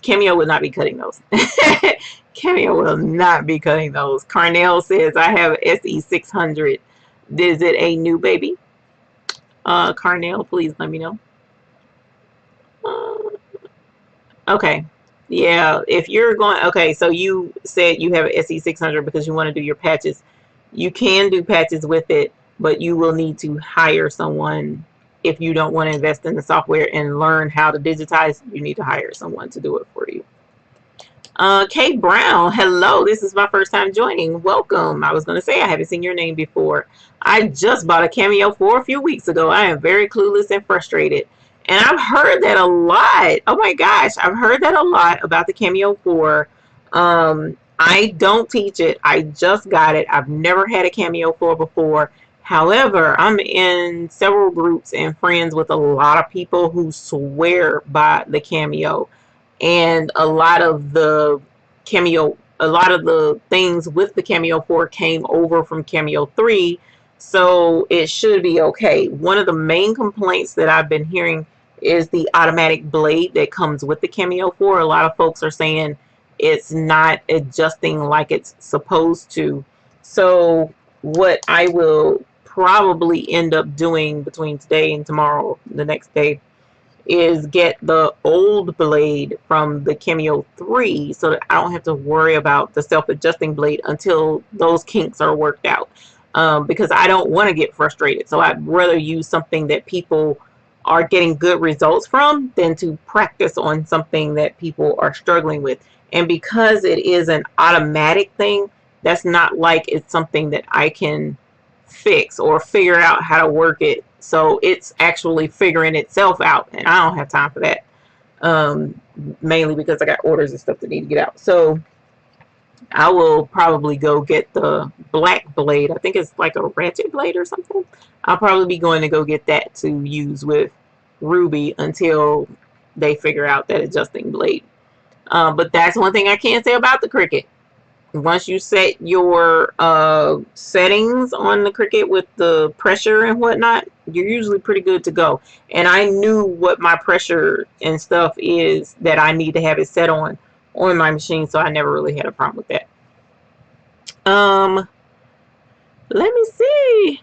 Cameo will not be cutting those. Cameo will not be cutting those. Carnell says, I have SE600. Is it a new baby? Carnell, please let me know. Okay. Yeah, if you're going, okay, so you said you have an SE600 because you want to do your patches. You can do patches with it, but you will need to hire someone. If you don't want to invest in the software and learn how to digitize, you need to hire someone to do it for you. Kate Brown, hello. This is my first time joining. Welcome. I was going to say I haven't seen your name before. I just bought a Cameo for a few weeks ago. I am very clueless and frustrated. And I've heard that a lot. Oh my gosh. I've heard that a lot about the Cameo 4. I don't teach it. I just got it. I've never had a Cameo 4 before. However, I'm in several groups and friends with a lot of people who swear by the Cameo. And a lot of the things with the Cameo 4 came over from Cameo 3. So it should be okay. One of the main complaints that I've been hearing is the automatic blade that comes with the Cameo 4. A lot of folks are saying it's not adjusting like it's supposed to. So what I will probably end up doing between today and tomorrow, the next day, is get the old blade from the Cameo 3 so that I don't have to worry about the self-adjusting blade until those kinks are worked out, because I don't want to get frustrated. So I'd rather use something that people are getting good results from than to practice on something that people are struggling with. And because it is an automatic thing, that's not like it's something that I can fix or figure out how to work it. So it's actually figuring itself out, and I don't have time for that, mainly because I got orders and stuff that need to get out. So I will probably go get the black blade. I think it's like a ratchet blade or something. I'll probably be going to go get that to use with Ruby until they figure out that adjusting blade. But that's one thing I can't say about the Cricut. Once you set your settings on the Cricut with the pressure and whatnot, you're usually pretty good to go. And I knew what my pressure and stuff is that I need to have it set on my machine, so I never really had a problem with that. Let me see.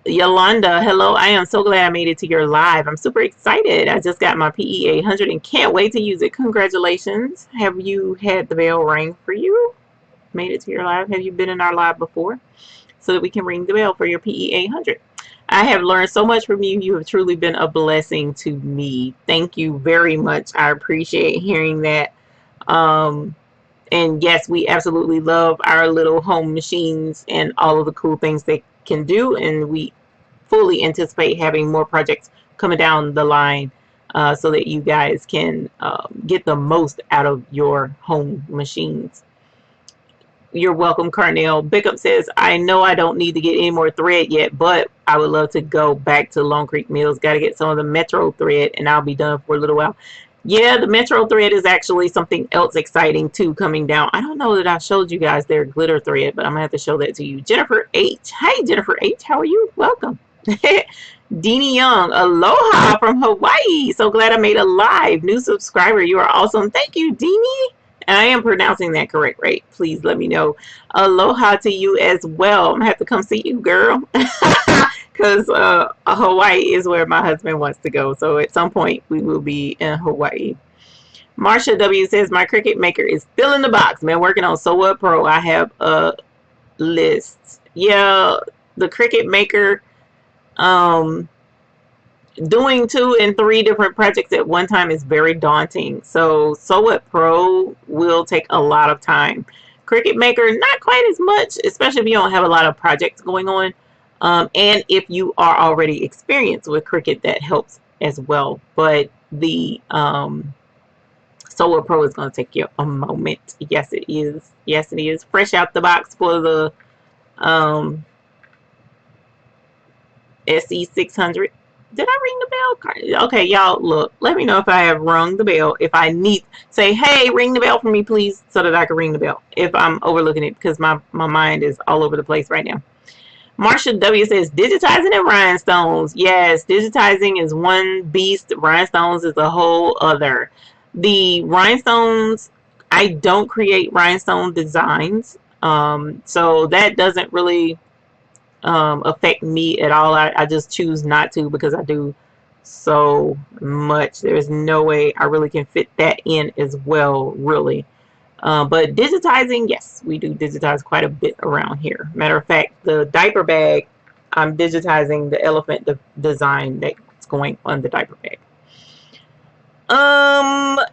Yolanda, hello. I am so glad I made it to your live. I'm super excited. I just got my PE 800 and can't wait to use it. Congratulations. Have you had the bell ring for you? Made it to your live? Have you been in our live before? So that we can ring the bell for your PE 800. I have learned so much from you. You have truly been a blessing to me. Thank you very much. I appreciate hearing that. And yes, we absolutely love our little home machines and all of the cool things they can do. And we fully anticipate having more projects coming down the line, so that you guys can get the most out of your home machines. You're welcome, Carnell. Bickup says, I know I don't need to get any more thread yet, but I would love to go back to Long Creek Mills. Got to get some of the Metro thread, and I'll be done for a little while. Yeah, the Metro thread is actually something else exciting, too, coming down. I don't know that I showed you guys their glitter thread, but I'm going to have to show that to you. Jennifer H. Hi, Jennifer H. How are you? Welcome. Deanie Young, aloha from Hawaii. So glad I made a live. New subscriber. You are awesome. Thank you, Deanie. And I am pronouncing that correct, right? Please let me know. Aloha to you as well. I'm going to have to come see you, girl. Because Hawaii is where my husband wants to go. So at some point, we will be in Hawaii. Marsha W. says, my Cricut maker is still in the box. Man, working on So What Pro. I have a list. Yeah, the Cricut maker, doing 2 and 3 different projects at one time is very daunting. So Sew It Pro will take a lot of time. Cricut Maker, not quite as much, especially if you don't have a lot of projects going on. And if you are already experienced with Cricut, that helps as well. But the Sew It Pro is going to take you a moment. Yes, it is. Yes, it is. Fresh out the box for the um, SE600. Did I ring the bell? Okay, y'all, look. Let me know if I have rung the bell. If I need, say, hey, ring the bell for me, please, so that I can ring the bell. If I'm overlooking it, because my mind is all over the place right now. Marsha W says, digitizing and rhinestones. Yes, digitizing is one beast. Rhinestones is a whole other. The rhinestones, I don't create rhinestone designs. So that doesn't really affect me at all. I just choose not to because I do so much. There's no way I really can fit that in as well, really. But digitizing, yes, we do digitize quite a bit around here. Matter of fact, the diaper bag, I'm digitizing the elephant design that's going on the diaper bag.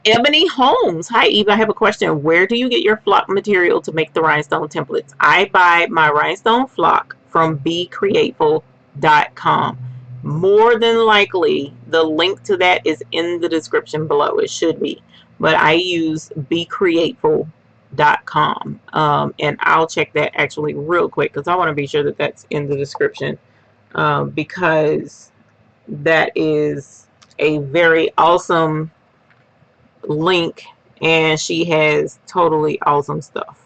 Ebony Holmes. Hi, Eve. I have a question. Where do you get your flock material to make the rhinestone templates? I buy my rhinestone flock from becreateful.com. More than likely, the link to that is in the description below. It should be. But I use becreateful.com. And I'll check that actually real quick because I want to be sure that that's in the description, because that is a very awesome link, and she has totally awesome stuff.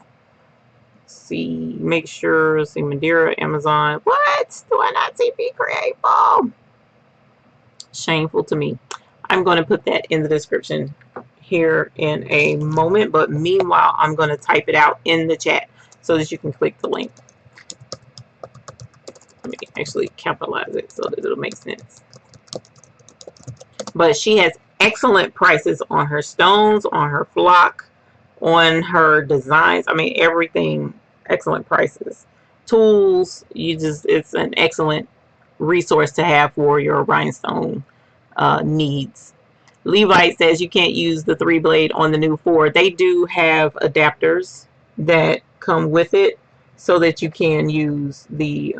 See, make sure, see Madeira, Amazon. What? Do I not see Be Creative? Shameful to me. I'm going to put that in the description here in a moment, but meanwhile, I'm going to type it out in the chat so that you can click the link. Let me actually capitalize it so that it'll make sense. But she has excellent prices on her stones, on her flock, on her designs. I mean, everything, excellent prices. Tools, it's an excellent resource to have for your rhinestone needs. Levite says you can't use the 3-blade on the new 4. They do have adapters that come with it so that you can use the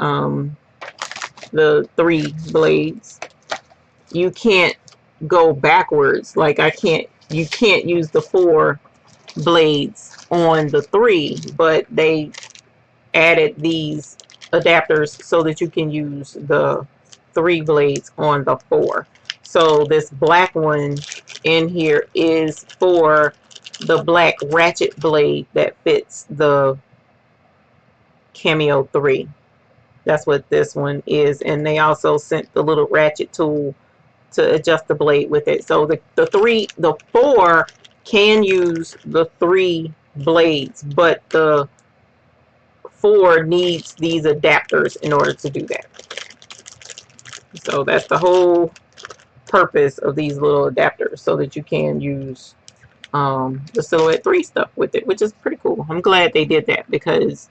3 blades. You can't go backwards. Like you can't use the 4 blades on the 3, but they added these adapters so that you can use the 3 blades on the 4. So this black one in here is for the black ratchet blade that fits the Cameo 3. That's what this one is. And they also sent the little ratchet tool to adjust the blade with it. So the 4 can use the 3 blades, but the 4 needs these adapters in order to do that. So that's the whole purpose of these little adapters, so that you can use the Silhouette 3 stuff with it, which is pretty cool. I'm glad they did that, because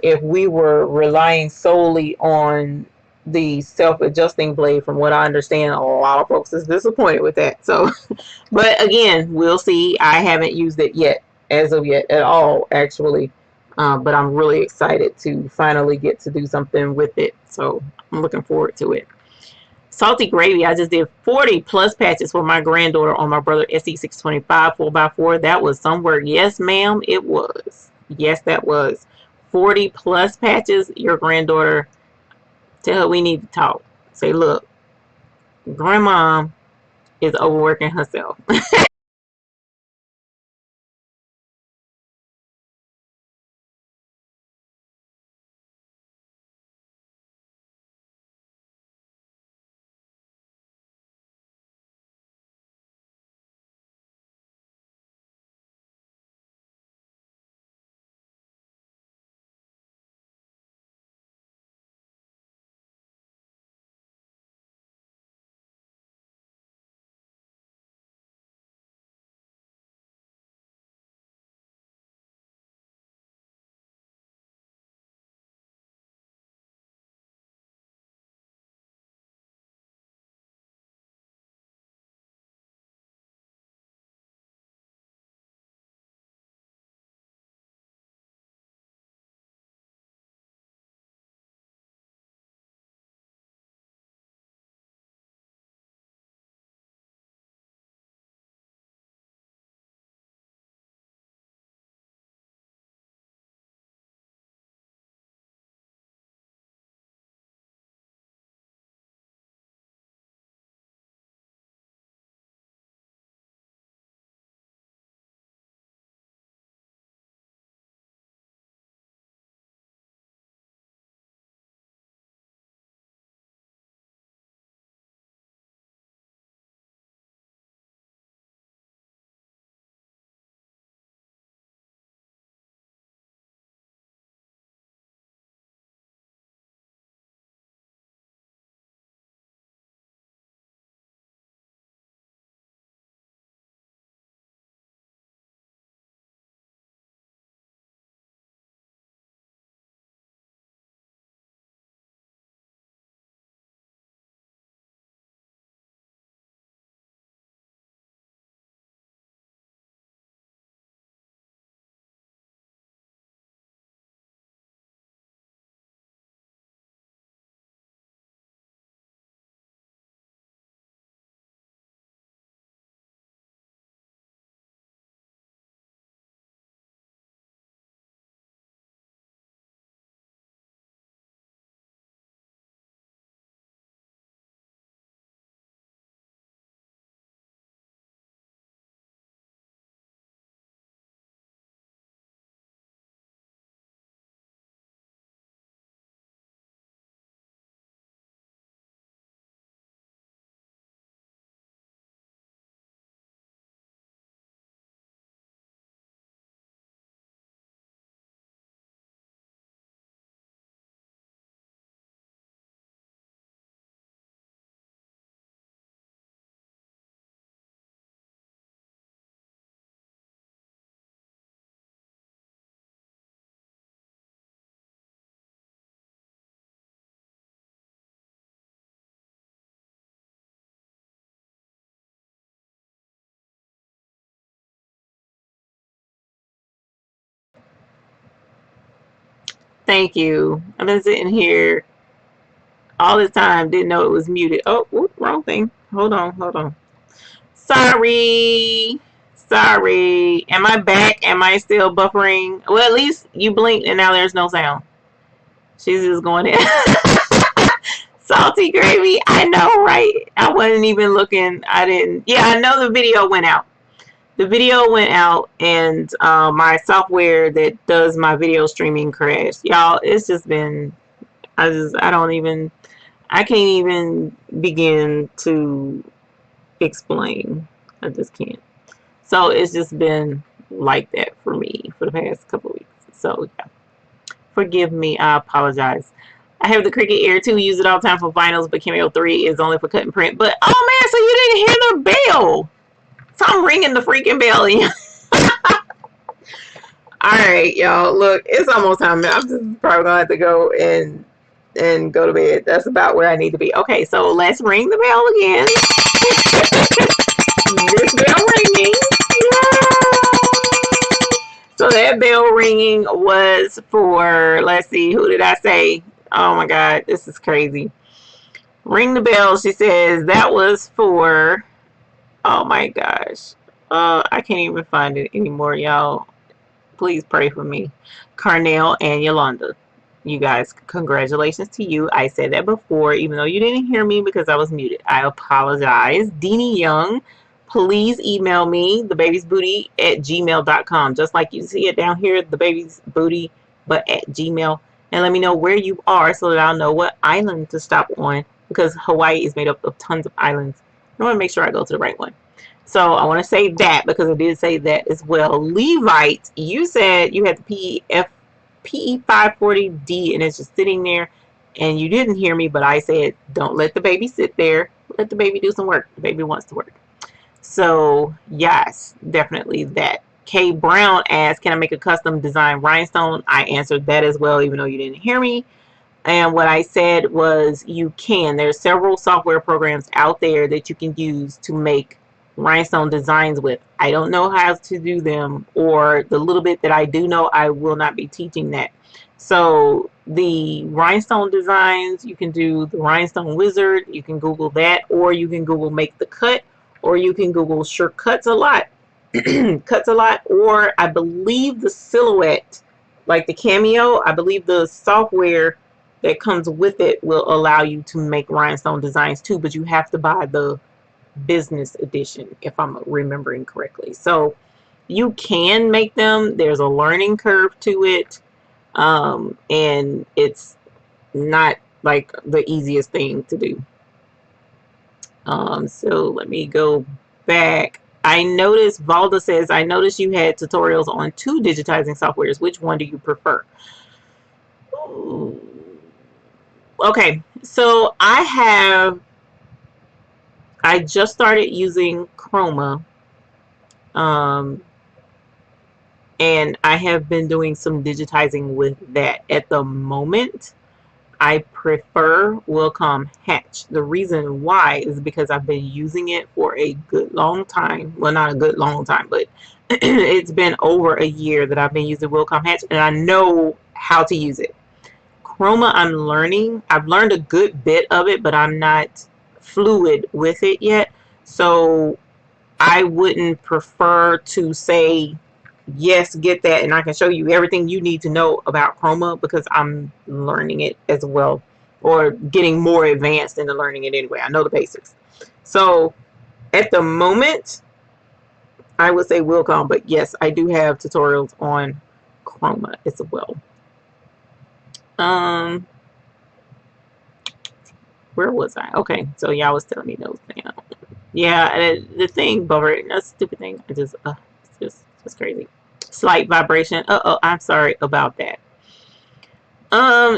if we were relying solely on the self-adjusting blade, from what I understand, a lot of folks is disappointed with that. So, but again, we'll see. I haven't used it yet, as of yet, at all, actually. But I'm really excited to finally get to do something with it. So I'm looking forward to it. Salty Gravy, I just did 40 plus patches for my granddaughter on my brother SE625 4x4. That was somewhere. Yes, ma'am, it was. Yes, that was. 40 plus patches. Your granddaughter, tell her we need to talk. Say, look, grandma is overworking herself. Thank you. I've been sitting here all this time, didn't know it was muted. Oh, whoop, wrong thing. Hold on, hold on. Sorry. Sorry. Am I back? Am I still buffering? Well, at least you blinked and now there's no sound. She's just going in. Salty gravy. I know, right? I wasn't even looking. I didn't. Yeah, I know the video went out. The video went out and my software that does my video streaming crashed. Y'all, it's just been, I can't even begin to explain. I just can't. So it's just been like that for me for the past couple of weeks. So yeah, forgive me. I apologize. I have the Cricut Air 2, use it all the time for vinyls, but Cameo 3 is only for cut and print. But oh man, so you didn't hear the bell. So I'm ringing the freaking bell. Alright, y'all. Look, it's almost time. I'm just probably gonna have to go and go to bed. That's about where I need to be. Okay, so let's ring the bell again. This bell ringing. Yeah. So that bell ringing was for, let's see, who did I say? Oh my god, this is crazy. Ring the bell. She says that was for, oh my gosh. I can't even find it anymore, y'all. Please pray for me. Carnell and Yolanda. You guys, congratulations to you. I said that before, even though you didn't hear me because I was muted. I apologize. Deanie Young, please email me, thebabiesbooty@gmail.com. Just like you see it down here, thebabiesbooty, but at Gmail. And let me know where you are so that I'll know what island to stop on, because Hawaii is made up of tons of islands. I want to make sure I go to the right one. So I want to say that because I did say that as well. Levite, you said you had the PE540D and it's just sitting there and you didn't hear me, but I said don't let the baby sit there. Let the baby do some work. The baby wants to work. So yes, definitely that. Kay Brown asked, can I make a custom design rhinestone? I answered that as well, even though you didn't hear me. And what I said was you can. There's several software programs out there that you can use to make rhinestone designs with. I don't know how to do them, or the little bit that I do know, I will not be teaching that. So the rhinestone designs, you can do the Rhinestone Wizard. You can Google that, or you can Google Make the Cut, or you can Google Sure Cuts a Lot. Cuts a Lot, or I believe the Silhouette, like the Cameo, I believe the software that comes with it will allow you to make rhinestone designs too, but you have to buy the business edition if I'm remembering correctly. So you can make them. There's a learning curve to it, and it's not like the easiest thing to do. So let me go back. I noticed, Valda says, I noticed you had tutorials on 2 digitizing softwares. Which one do you prefer? Ooh. Okay, so I just started using Chroma, and I have been doing some digitizing with that. At the moment, I prefer Wilcom Hatch. The reason why is because I've been using it for a good long time. Well, not a good long time, but it's been over a year that I've been using Wilcom Hatch, and I know how to use it. Chroma, I'm learning. I've learned a good bit of it, but I'm not fluid with it yet. So I wouldn't prefer to say, yes, get that, and I can show you everything you need to know about Chroma, because I'm learning it as well, or getting more advanced into learning it anyway. I know the basics. So at the moment, I would say Wilcom, but yes, I do have tutorials on Chroma as well. Where was I? Okay, so y'all was telling me those things. Yeah, the thing, Bubber, that's a stupid thing. It's just crazy. Slight vibration. I'm sorry about that.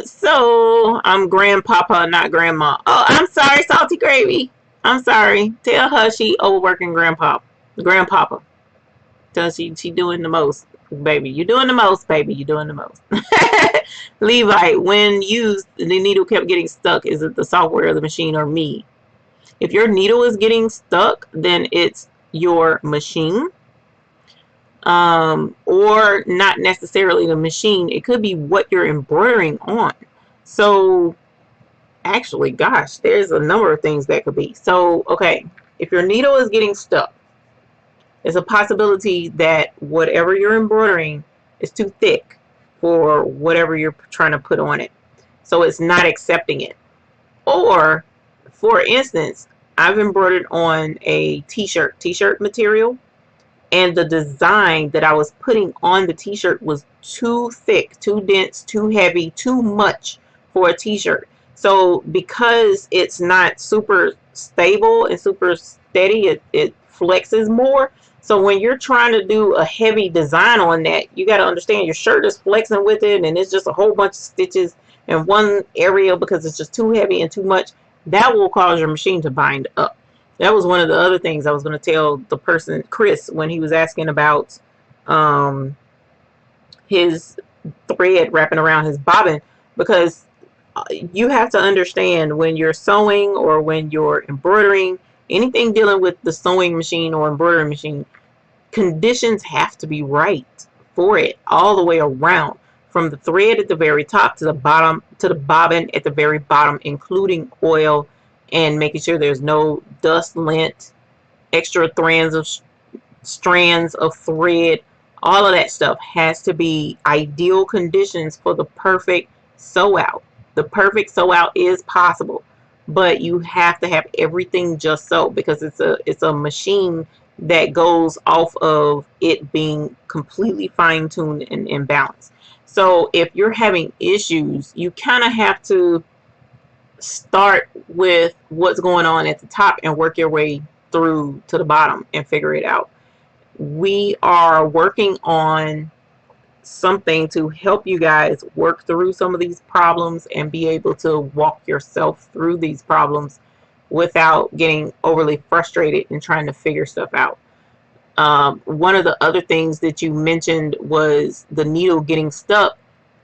So I'm grandpapa, not grandma. Oh, I'm sorry, Salty Gravy. I'm sorry. Tell her she overworking grandpapa. Tell she doing the most. Baby, you're doing the most, baby. You're doing the most. Levite, when used, the needle kept getting stuck. Is it the software, the machine, or me? If your needle is getting stuck, then it's your machine. or not necessarily the machine. It could be what you're embroidering on. So actually, gosh, there's a number of things that could be. So, okay, if your needle is getting stuck, there's a possibility that whatever you're embroidering is too thick for whatever you're trying to put on it. So it's not accepting it. Or, for instance, I've embroidered on a t-shirt material, and the design that I was putting on the t-shirt was too thick, too dense, too heavy, too much for a t-shirt. So because it's not super stable and super steady, it flexes more. So when you're trying to do a heavy design on that, you got to understand your shirt is flexing with it, and it's just a whole bunch of stitches in one area because it's just too heavy and too much. That will cause your machine to bind up. That was one of the other things I was going to tell the person, Chris, when he was asking about his thread wrapping around his bobbin, because you have to understand when you're sewing or when you're embroidering, anything dealing with the sewing machine or embroidery machine, conditions have to be right for it all the way around, from the thread at the very top to the bottom, to the bobbin at the very bottom, including oil, and making sure there's no dust, lint, extra strands of thread. All of that stuff has to be ideal conditions for the perfect sew out. The perfect sew out is possible, but you have to have everything just so, because it's a machine that goes off of it being completely fine-tuned and balanced. So if you're having issues, you kind of have to start with what's going on at the top and work your way through to the bottom and figure it out. We are working on something to help you guys work through some of these problems and be able to walk yourself through these problems without getting overly frustrated and trying to figure stuff out. One of the other things that you mentioned was the needle getting stuck.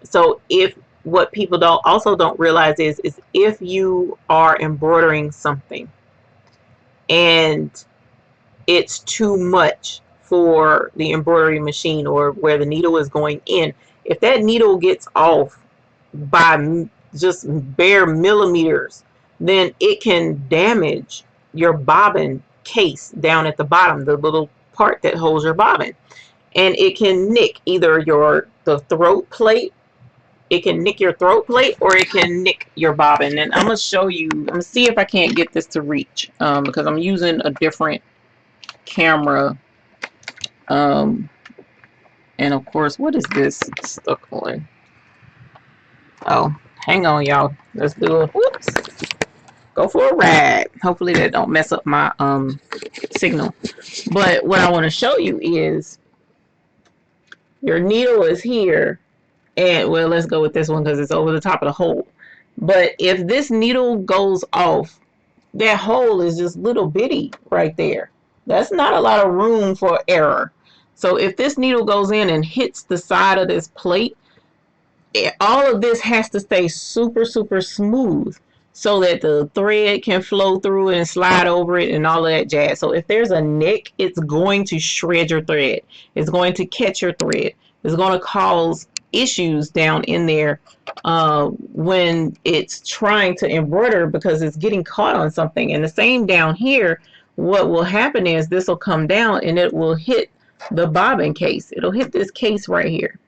So if what people don't realize is if you are embroidering something and it's too much for the embroidery machine or where the needle is going in, if that needle gets off by just bare millimeters, then it can damage your bobbin case down at the bottom, the little part that holds your bobbin, and it can nick either the throat plate. It can nick your throat plate, or it can nick your bobbin. And I'm gonna show you. I'm gonna see if I can't get this to reach, because I'm using a different camera. And of course, what is this stuck on? Oh, hang on, y'all. Let's do a whoops. Go for a ride. Hopefully that don't mess up my signal. But what I want to show you is your needle is here. And well, let's go with this one because it's over the top of the hole. But if this needle goes off, that hole is just little bitty right there. That's not a lot of room for error. So if this needle goes in and hits the side of this plate, all of this has to stay super, super smooth so that the thread can flow through it and slide over it and all of that jazz. So if there's a nick, it's going to shred your thread. It's going to catch your thread. It's going to cause issues down in there when it's trying to embroider because it's getting caught on something. And the same down here, what will happen is this will come down and it will hit the bobbin case. It'll hit this case right here.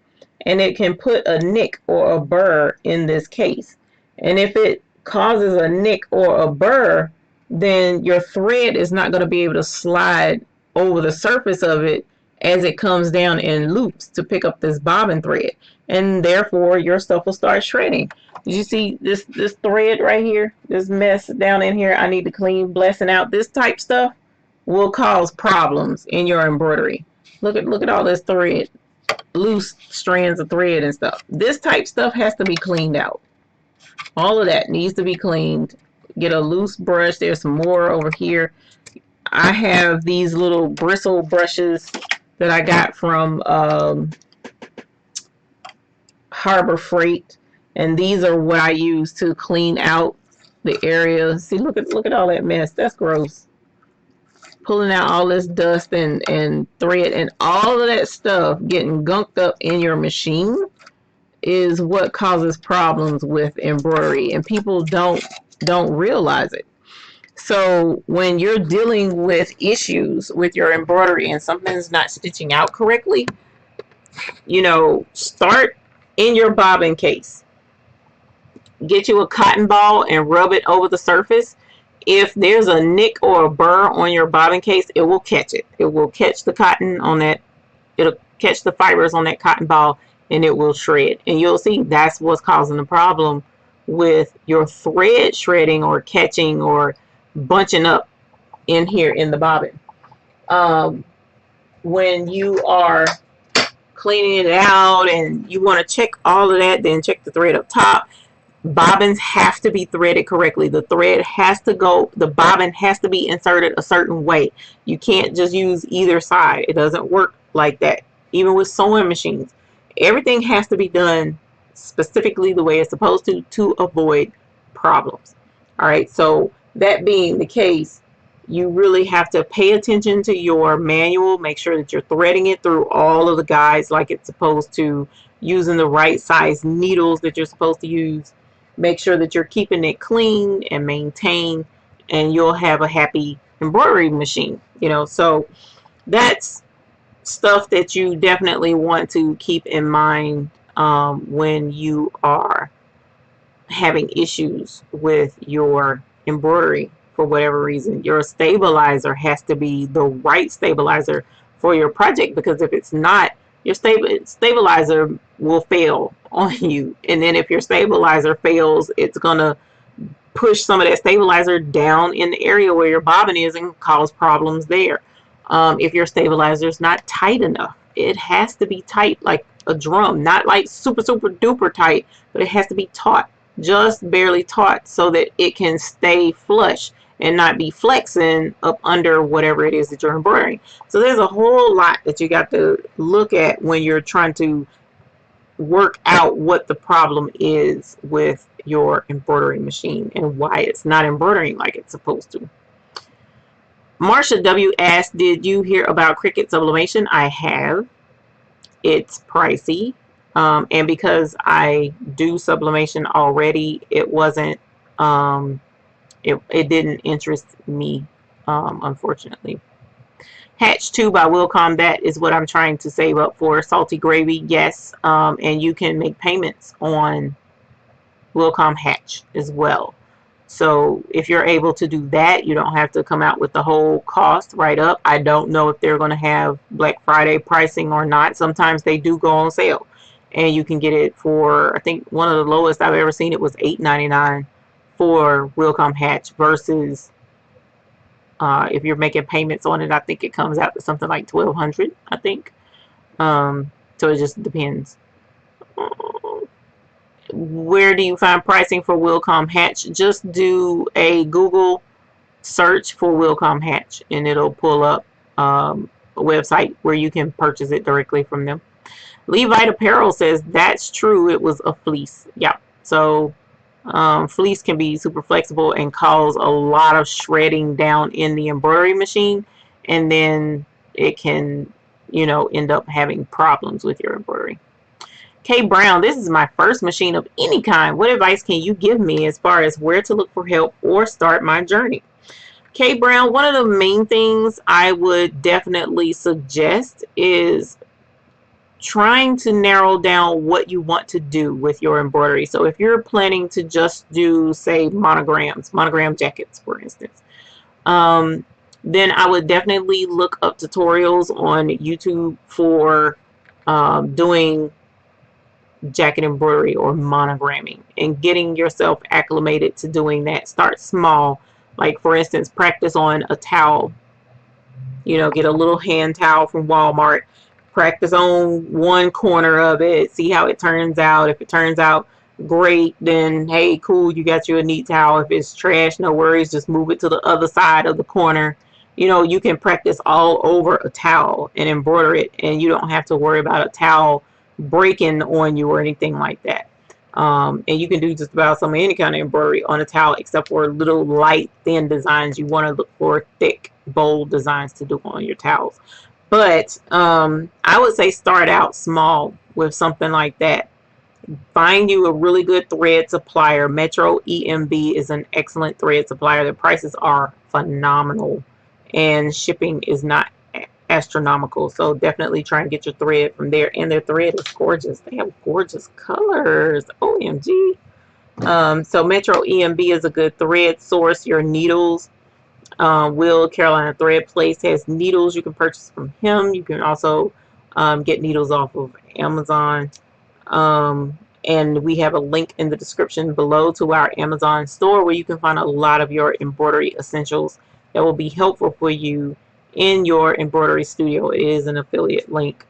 And it can put a nick or a burr in this case. And if it causes a nick or a burr, then your thread is not going to be able to slide over the surface of it as it comes down in loops to pick up this bobbin thread. And therefore, your stuff will start shredding. You see this thread right here, this mess down in here, I need to clean, blessing out. This type stuff will cause problems in your embroidery. Look at all this thread, loose strands of thread and stuff. This type stuff has to be cleaned out. All of that needs to be cleaned. Get a loose brush. There's some more over here. I have these little bristle brushes that I got from Harbor Freight, and these are what I use to clean out the area. See, look at all that mess. That's gross. pulling out all this dust and thread and all of that stuff getting gunked up in your machine is what causes problems with embroidery, and people don't realize it. So when you're dealing with issues with your embroidery and something's not stitching out correctly, you know, start in your bobbin case. Get you a cotton ball and rub it over the surface. If there's a nick or a burr on your bobbin case, it will catch it. It will catch the cotton on that. It'll catch the fibers on that cotton ball and it will shred. And you'll see that's what's causing the problem with your thread shredding or catching or bunching up in here in the bobbin. When you are cleaning it out and you want to check all of that, then check the thread up top. Bobbins have to be threaded correctly. The thread has to go, the bobbin has to be inserted a certain way. You can't just use either side. It doesn't work like that. Even with sewing machines, everything has to be done specifically the way it's supposed to avoid problems. All right, so that being the case, you really have to pay attention to your manual. Make sure that you're threading it through all of the guides like it's supposed to, using the right size needles that you're supposed to use. Make sure that you're keeping it clean and maintained, and you'll have a happy embroidery machine. You know, so that's stuff that you definitely want to keep in mind when you are having issues with your embroidery for whatever reason. Your stabilizer has to be the right stabilizer for your project, because if it's not, your stabilizer will fail on you. And then if your stabilizer fails, it's going to push some of that stabilizer down in the area where your bobbin is and cause problems there. If your stabilizer is not tight enough, it has to be tight like a drum, not like super duper tight, but it has to be taut, just barely taut, so that it can stay flush and not be flexing up under whatever it is that you're embroidering. So there's a whole lot that you got to look at when you're trying to work out what the problem is with your embroidery machine and why it's not embroidering like it's supposed to. Marsha W asked, did you hear about Cricut Sublimation? I have. It's pricey. And because I do sublimation already, it wasn't, it didn't interest me, unfortunately. Hatch 2 by Wilcom, that is what I'm trying to save up for. Salty Gravy, yes. And you can make payments on Wilcom Hatch as well. So if you're able to do that, you don't have to come out with the whole cost right up. I don't know if they're going to have Black Friday pricing or not. Sometimes they do go on sale, and you can get it for, I think one of the lowest I've ever seen it was $8.99 for Wilcom Hatch, versus if you're making payments on it, I think it comes out to something like $1,200, I think. So it just depends. Where do you find pricing for Wilcom Hatch? Just do a Google search for Wilcom Hatch, and it'll pull up a website where you can purchase it directly from them. Levite Apparel says, that's true, it was a fleece. Yeah, so fleece can be super flexible and cause a lot of shredding down in the embroidery machine, and then it can, you know, end up having problems with your embroidery. Kay Brown, this is my first machine of any kind. What advice can you give me as far as where to look for help or start my journey? Kay Brown, one of the main things I would definitely suggest is trying to narrow down what you want to do with your embroidery. So if you're planning to just do, say, monogram jackets, for instance, then I would definitely look up tutorials on YouTube for doing jacket embroidery or monogramming and getting yourself acclimated to doing that. Start small. Like, for instance, practice on a towel. You know, get a little hand towel from Walmart. Practice on one corner of it. See how it turns out. If it turns out great, then hey, cool, you got you a neat towel. If it's trash, no worries. Just move it to the other side of the corner. You know, you can practice all over a towel and embroider it, and you don't have to worry about a towel breaking on you or anything like that. And you can do just about any kind of embroidery on a towel, except for little light thin designs. You want to look for thick bold designs to do on your towels. But I would say start out small with something like that. Find you a really good thread supplier. Metro EMB is an excellent thread supplier. The prices are phenomenal and shipping is not astronomical. So definitely try and get your thread from there. And their thread is gorgeous. They have gorgeous colors. OMG. So Metro EMB is a good thread source. Your needles. Will Carolina Thread Place has needles you can purchase from him. You can also get needles off of Amazon. And we have a link in the description below to our Amazon store where you can find a lot of your embroidery essentials that will be helpful for you in your embroidery studio. It is an affiliate link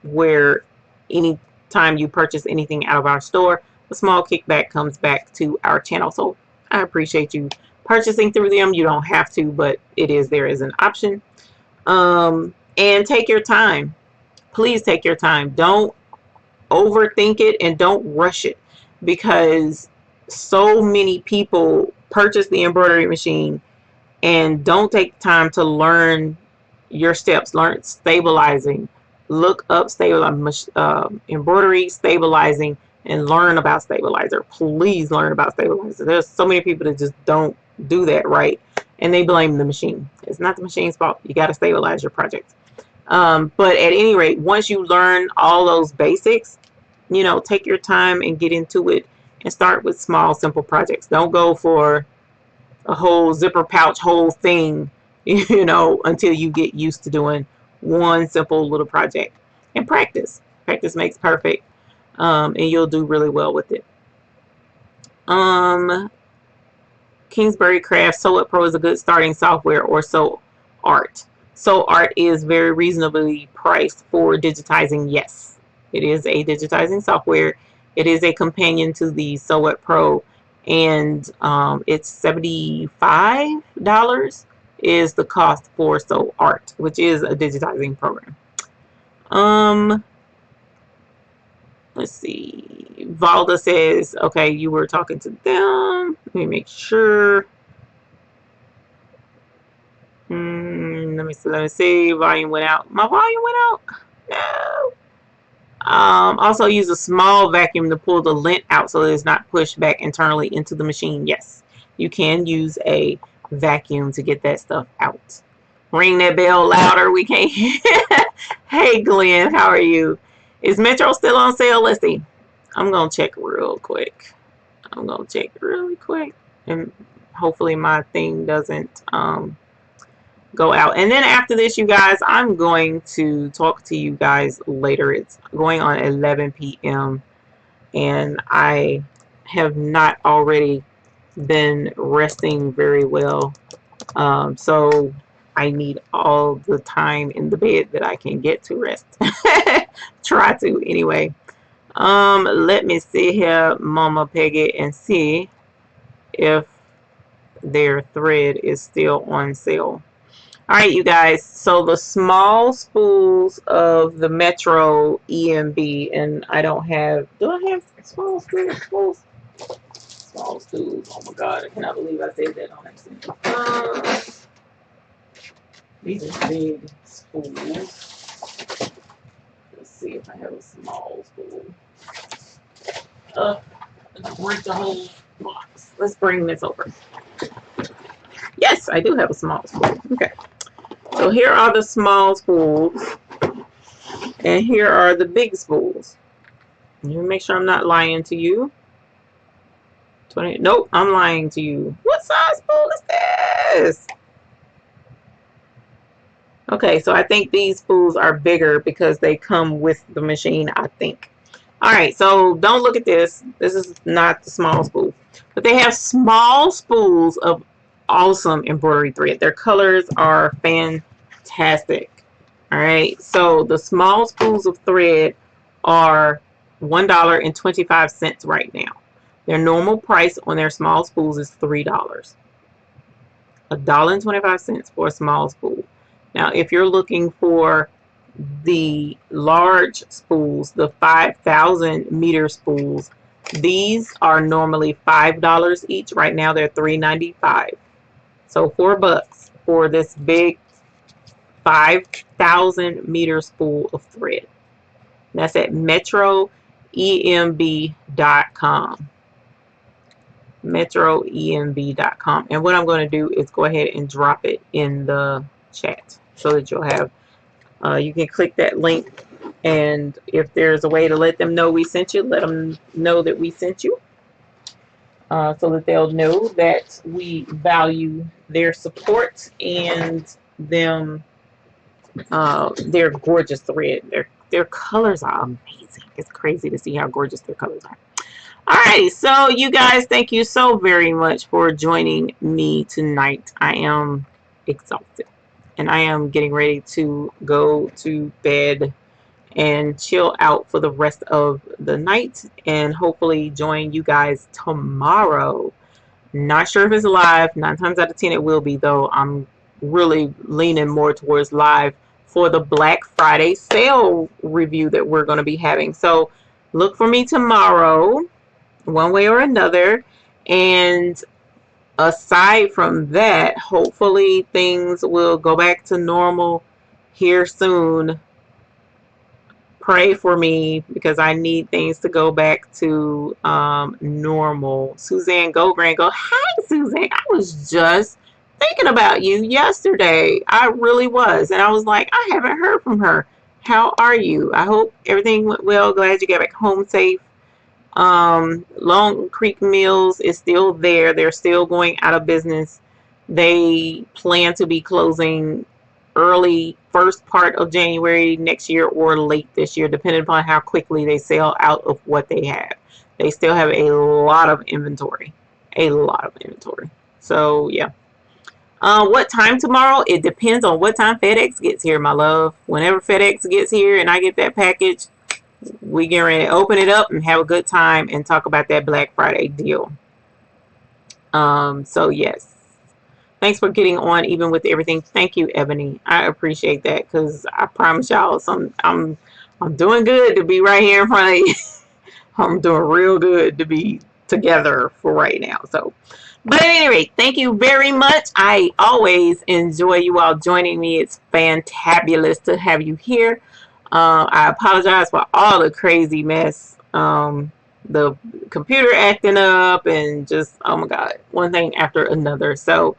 where anytime you purchase anything out of our store, a small kickback comes back to our channel. So I appreciate you purchasing through them. You don't have to, but it is there as an option. And take your time. Please take your time. Don't overthink it and don't rush it, because so many people purchase the embroidery machine and don't take time to learn your steps, learn stabilizing, look up embroidery stabilizing, and learn about stabilizer. Please learn about stabilizer. There's so many people that just don't do that right, and they blame the machine. It's not the machine's fault. You got to stabilize your projects. But at any rate, once you learn all those basics, you know, take your time and get into it and start with small, simple projects. Don't go for a whole zipper pouch, whole thing, you know, until you get used to doing one simple little project. And practice. Practice makes perfect. And you'll do really well with it. Kingsbury Craft Sew It Pro is a good starting software, or Sew Art. Sew Art is very reasonably priced for digitizing. Yes, it is a digitizing software. It is a companion to the Sew It Pro, and it's $75 is the cost for Sew Art, which is a digitizing program. Let's see. Valda says, okay, you were talking to them. Let me make sure. Let me see. Volume went out. My volume went out? No. Also use a small vacuum to pull the lint out so that it's not pushed back internally into the machine. Yes, you can use a vacuum to get that stuff out. Ring that bell louder. We can't. Hey, Glenn, how are you? Is Metro still on sale? Let's see. I'm going to check real quick. I'm going to check really quick. And hopefully my thing doesn't go out. And then after this, you guys, I'm going to talk to you guys later. It's going on 11 p.m. And I have not already been resting very well. So I need all the time in the bed that I can get to rest. Try to anyway. Let me see here, Mama Peggy, and see if their thread is still on sale. All right, you guys. So the small spools of the Metro EMB, and I don't have. Do I have small spools? Small spools. Oh my God! I cannot believe I said that on accident. These are big spools. Let's see if I have a small spool. Break the whole box. Let's bring this over. Yes, I do have a small spool. Okay. So here are the small spools. And here are the big spools. Let me make sure I'm not lying to you. 20. Nope, I'm lying to you. What size spool is this? Okay, so I think these spools are bigger because they come with the machine, I think. Alright, so don't look at this. This is not the small spool. But they have small spools of awesome embroidery thread. Their colors are fantastic. Alright, so the small spools of thread are $1.25 right now. Their normal price on their small spools is $3. $1.25 for a small spool. Now, if you're looking for the large spools, the 5,000 meter spools, these are normally $5 each. Right now, they're $3.95. So $4. for this big 5,000 meter spool of thread. That's at metroemb.com. metroemb.com. And what I'm going to do is go ahead and drop it in the chat so that you'll have, you can click that link, and if there's a way to let them know we sent you, let them know that we sent you, so that they'll know that we value their support and them, their gorgeous thread. Their colors are amazing. It's crazy to see how gorgeous their colors are. Alrighty, so you guys, thank you so very much for joining me tonight. I am exhausted, and I am getting ready to go to bed and chill out for the rest of the night, and hopefully join you guys tomorrow. Not sure if it's live. 9 times out of 10 it will be, though. I'm really leaning more towards live for the Black Friday sale review that we're going to be having. So look for me tomorrow, one way or another. And aside from that, hopefully things will go back to normal here soon. Pray for me, because I need things to go back to normal. Suzanne Go Grand Go. Hi, Suzanne. I was just thinking about you yesterday. I really was. And I was like, I haven't heard from her. How are you? I hope everything went well. Glad you got back home safe. Long Creek Mills is still there. They're still going out of business. They plan to be closing early first part of January next year or late this year, depending upon how quickly they sell out of what they have. They still have a lot of inventory. So yeah. What time tomorrow? It depends on what time FedEx gets here, my love. Whenever FedEx gets here and I get that package, we get ready to open it up and have a good time and talk about that Black Friday deal. So yes. Thanks for getting on even with everything. Thank you, Ebony. I appreciate that, because I promise y'all, I'm doing good to be right here in front of you. I'm doing real good to be together for right now. So, but at any rate, thank you very much. I always enjoy you all joining me. It's fantabulous to have you here. I apologize for all the crazy mess. The computer acting up and just, oh my God, one thing after another. So,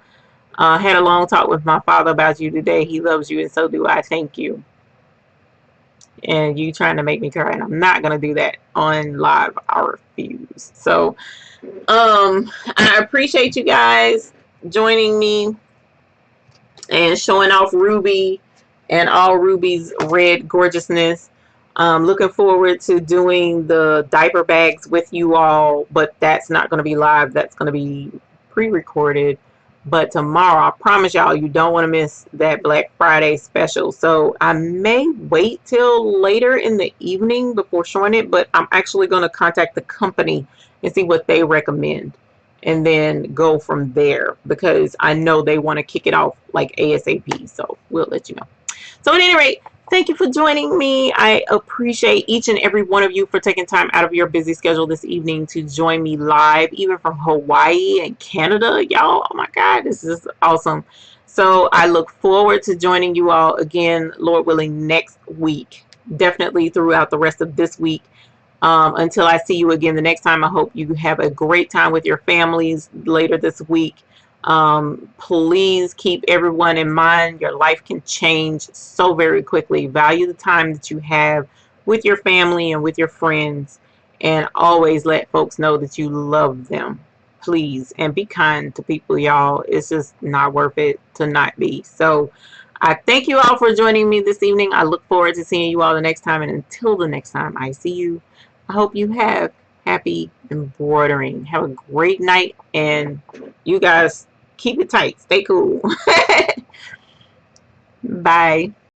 had a long talk with my father about you today. He loves you, and so do I. Thank you. And you trying to make me cry, and I'm not gonna do that on live. I refuse. So, I appreciate you guys joining me and showing off Ruby and all Ruby's red gorgeousness. Looking forward to doing the diaper bags with you all, but that's not going to be live. That's going to be pre-recorded. But tomorrow, I promise y'all, you don't want to miss that Black Friday special. So I may wait till later in the evening before showing it, but I'm actually going to contact the company and see what they recommend, and then go from there, because I know they want to kick it off like ASAP. So we'll let you know. So at any rate, thank you for joining me. I appreciate each and every one of you for taking time out of your busy schedule this evening to join me live, even from Hawaii and Canada. Y'all, oh my God, this is awesome. So I look forward to joining you all again, Lord willing, next week. Definitely throughout the rest of this week. Until I see you again the next time, I hope you have a great time with your families later this week. Please keep everyone in mind. Your life can change so very quickly. Value the time that you have with your family and with your friends, and always let folks know that you love them. Please, and be kind to people, y'all. It's just not worth it to not be. So I thank you all for joining me this evening. I look forward to seeing you all the next time, and until the next time I see you, I hope you have happy embroidering. Have a great night, and you guys keep it tight. Stay cool. Bye.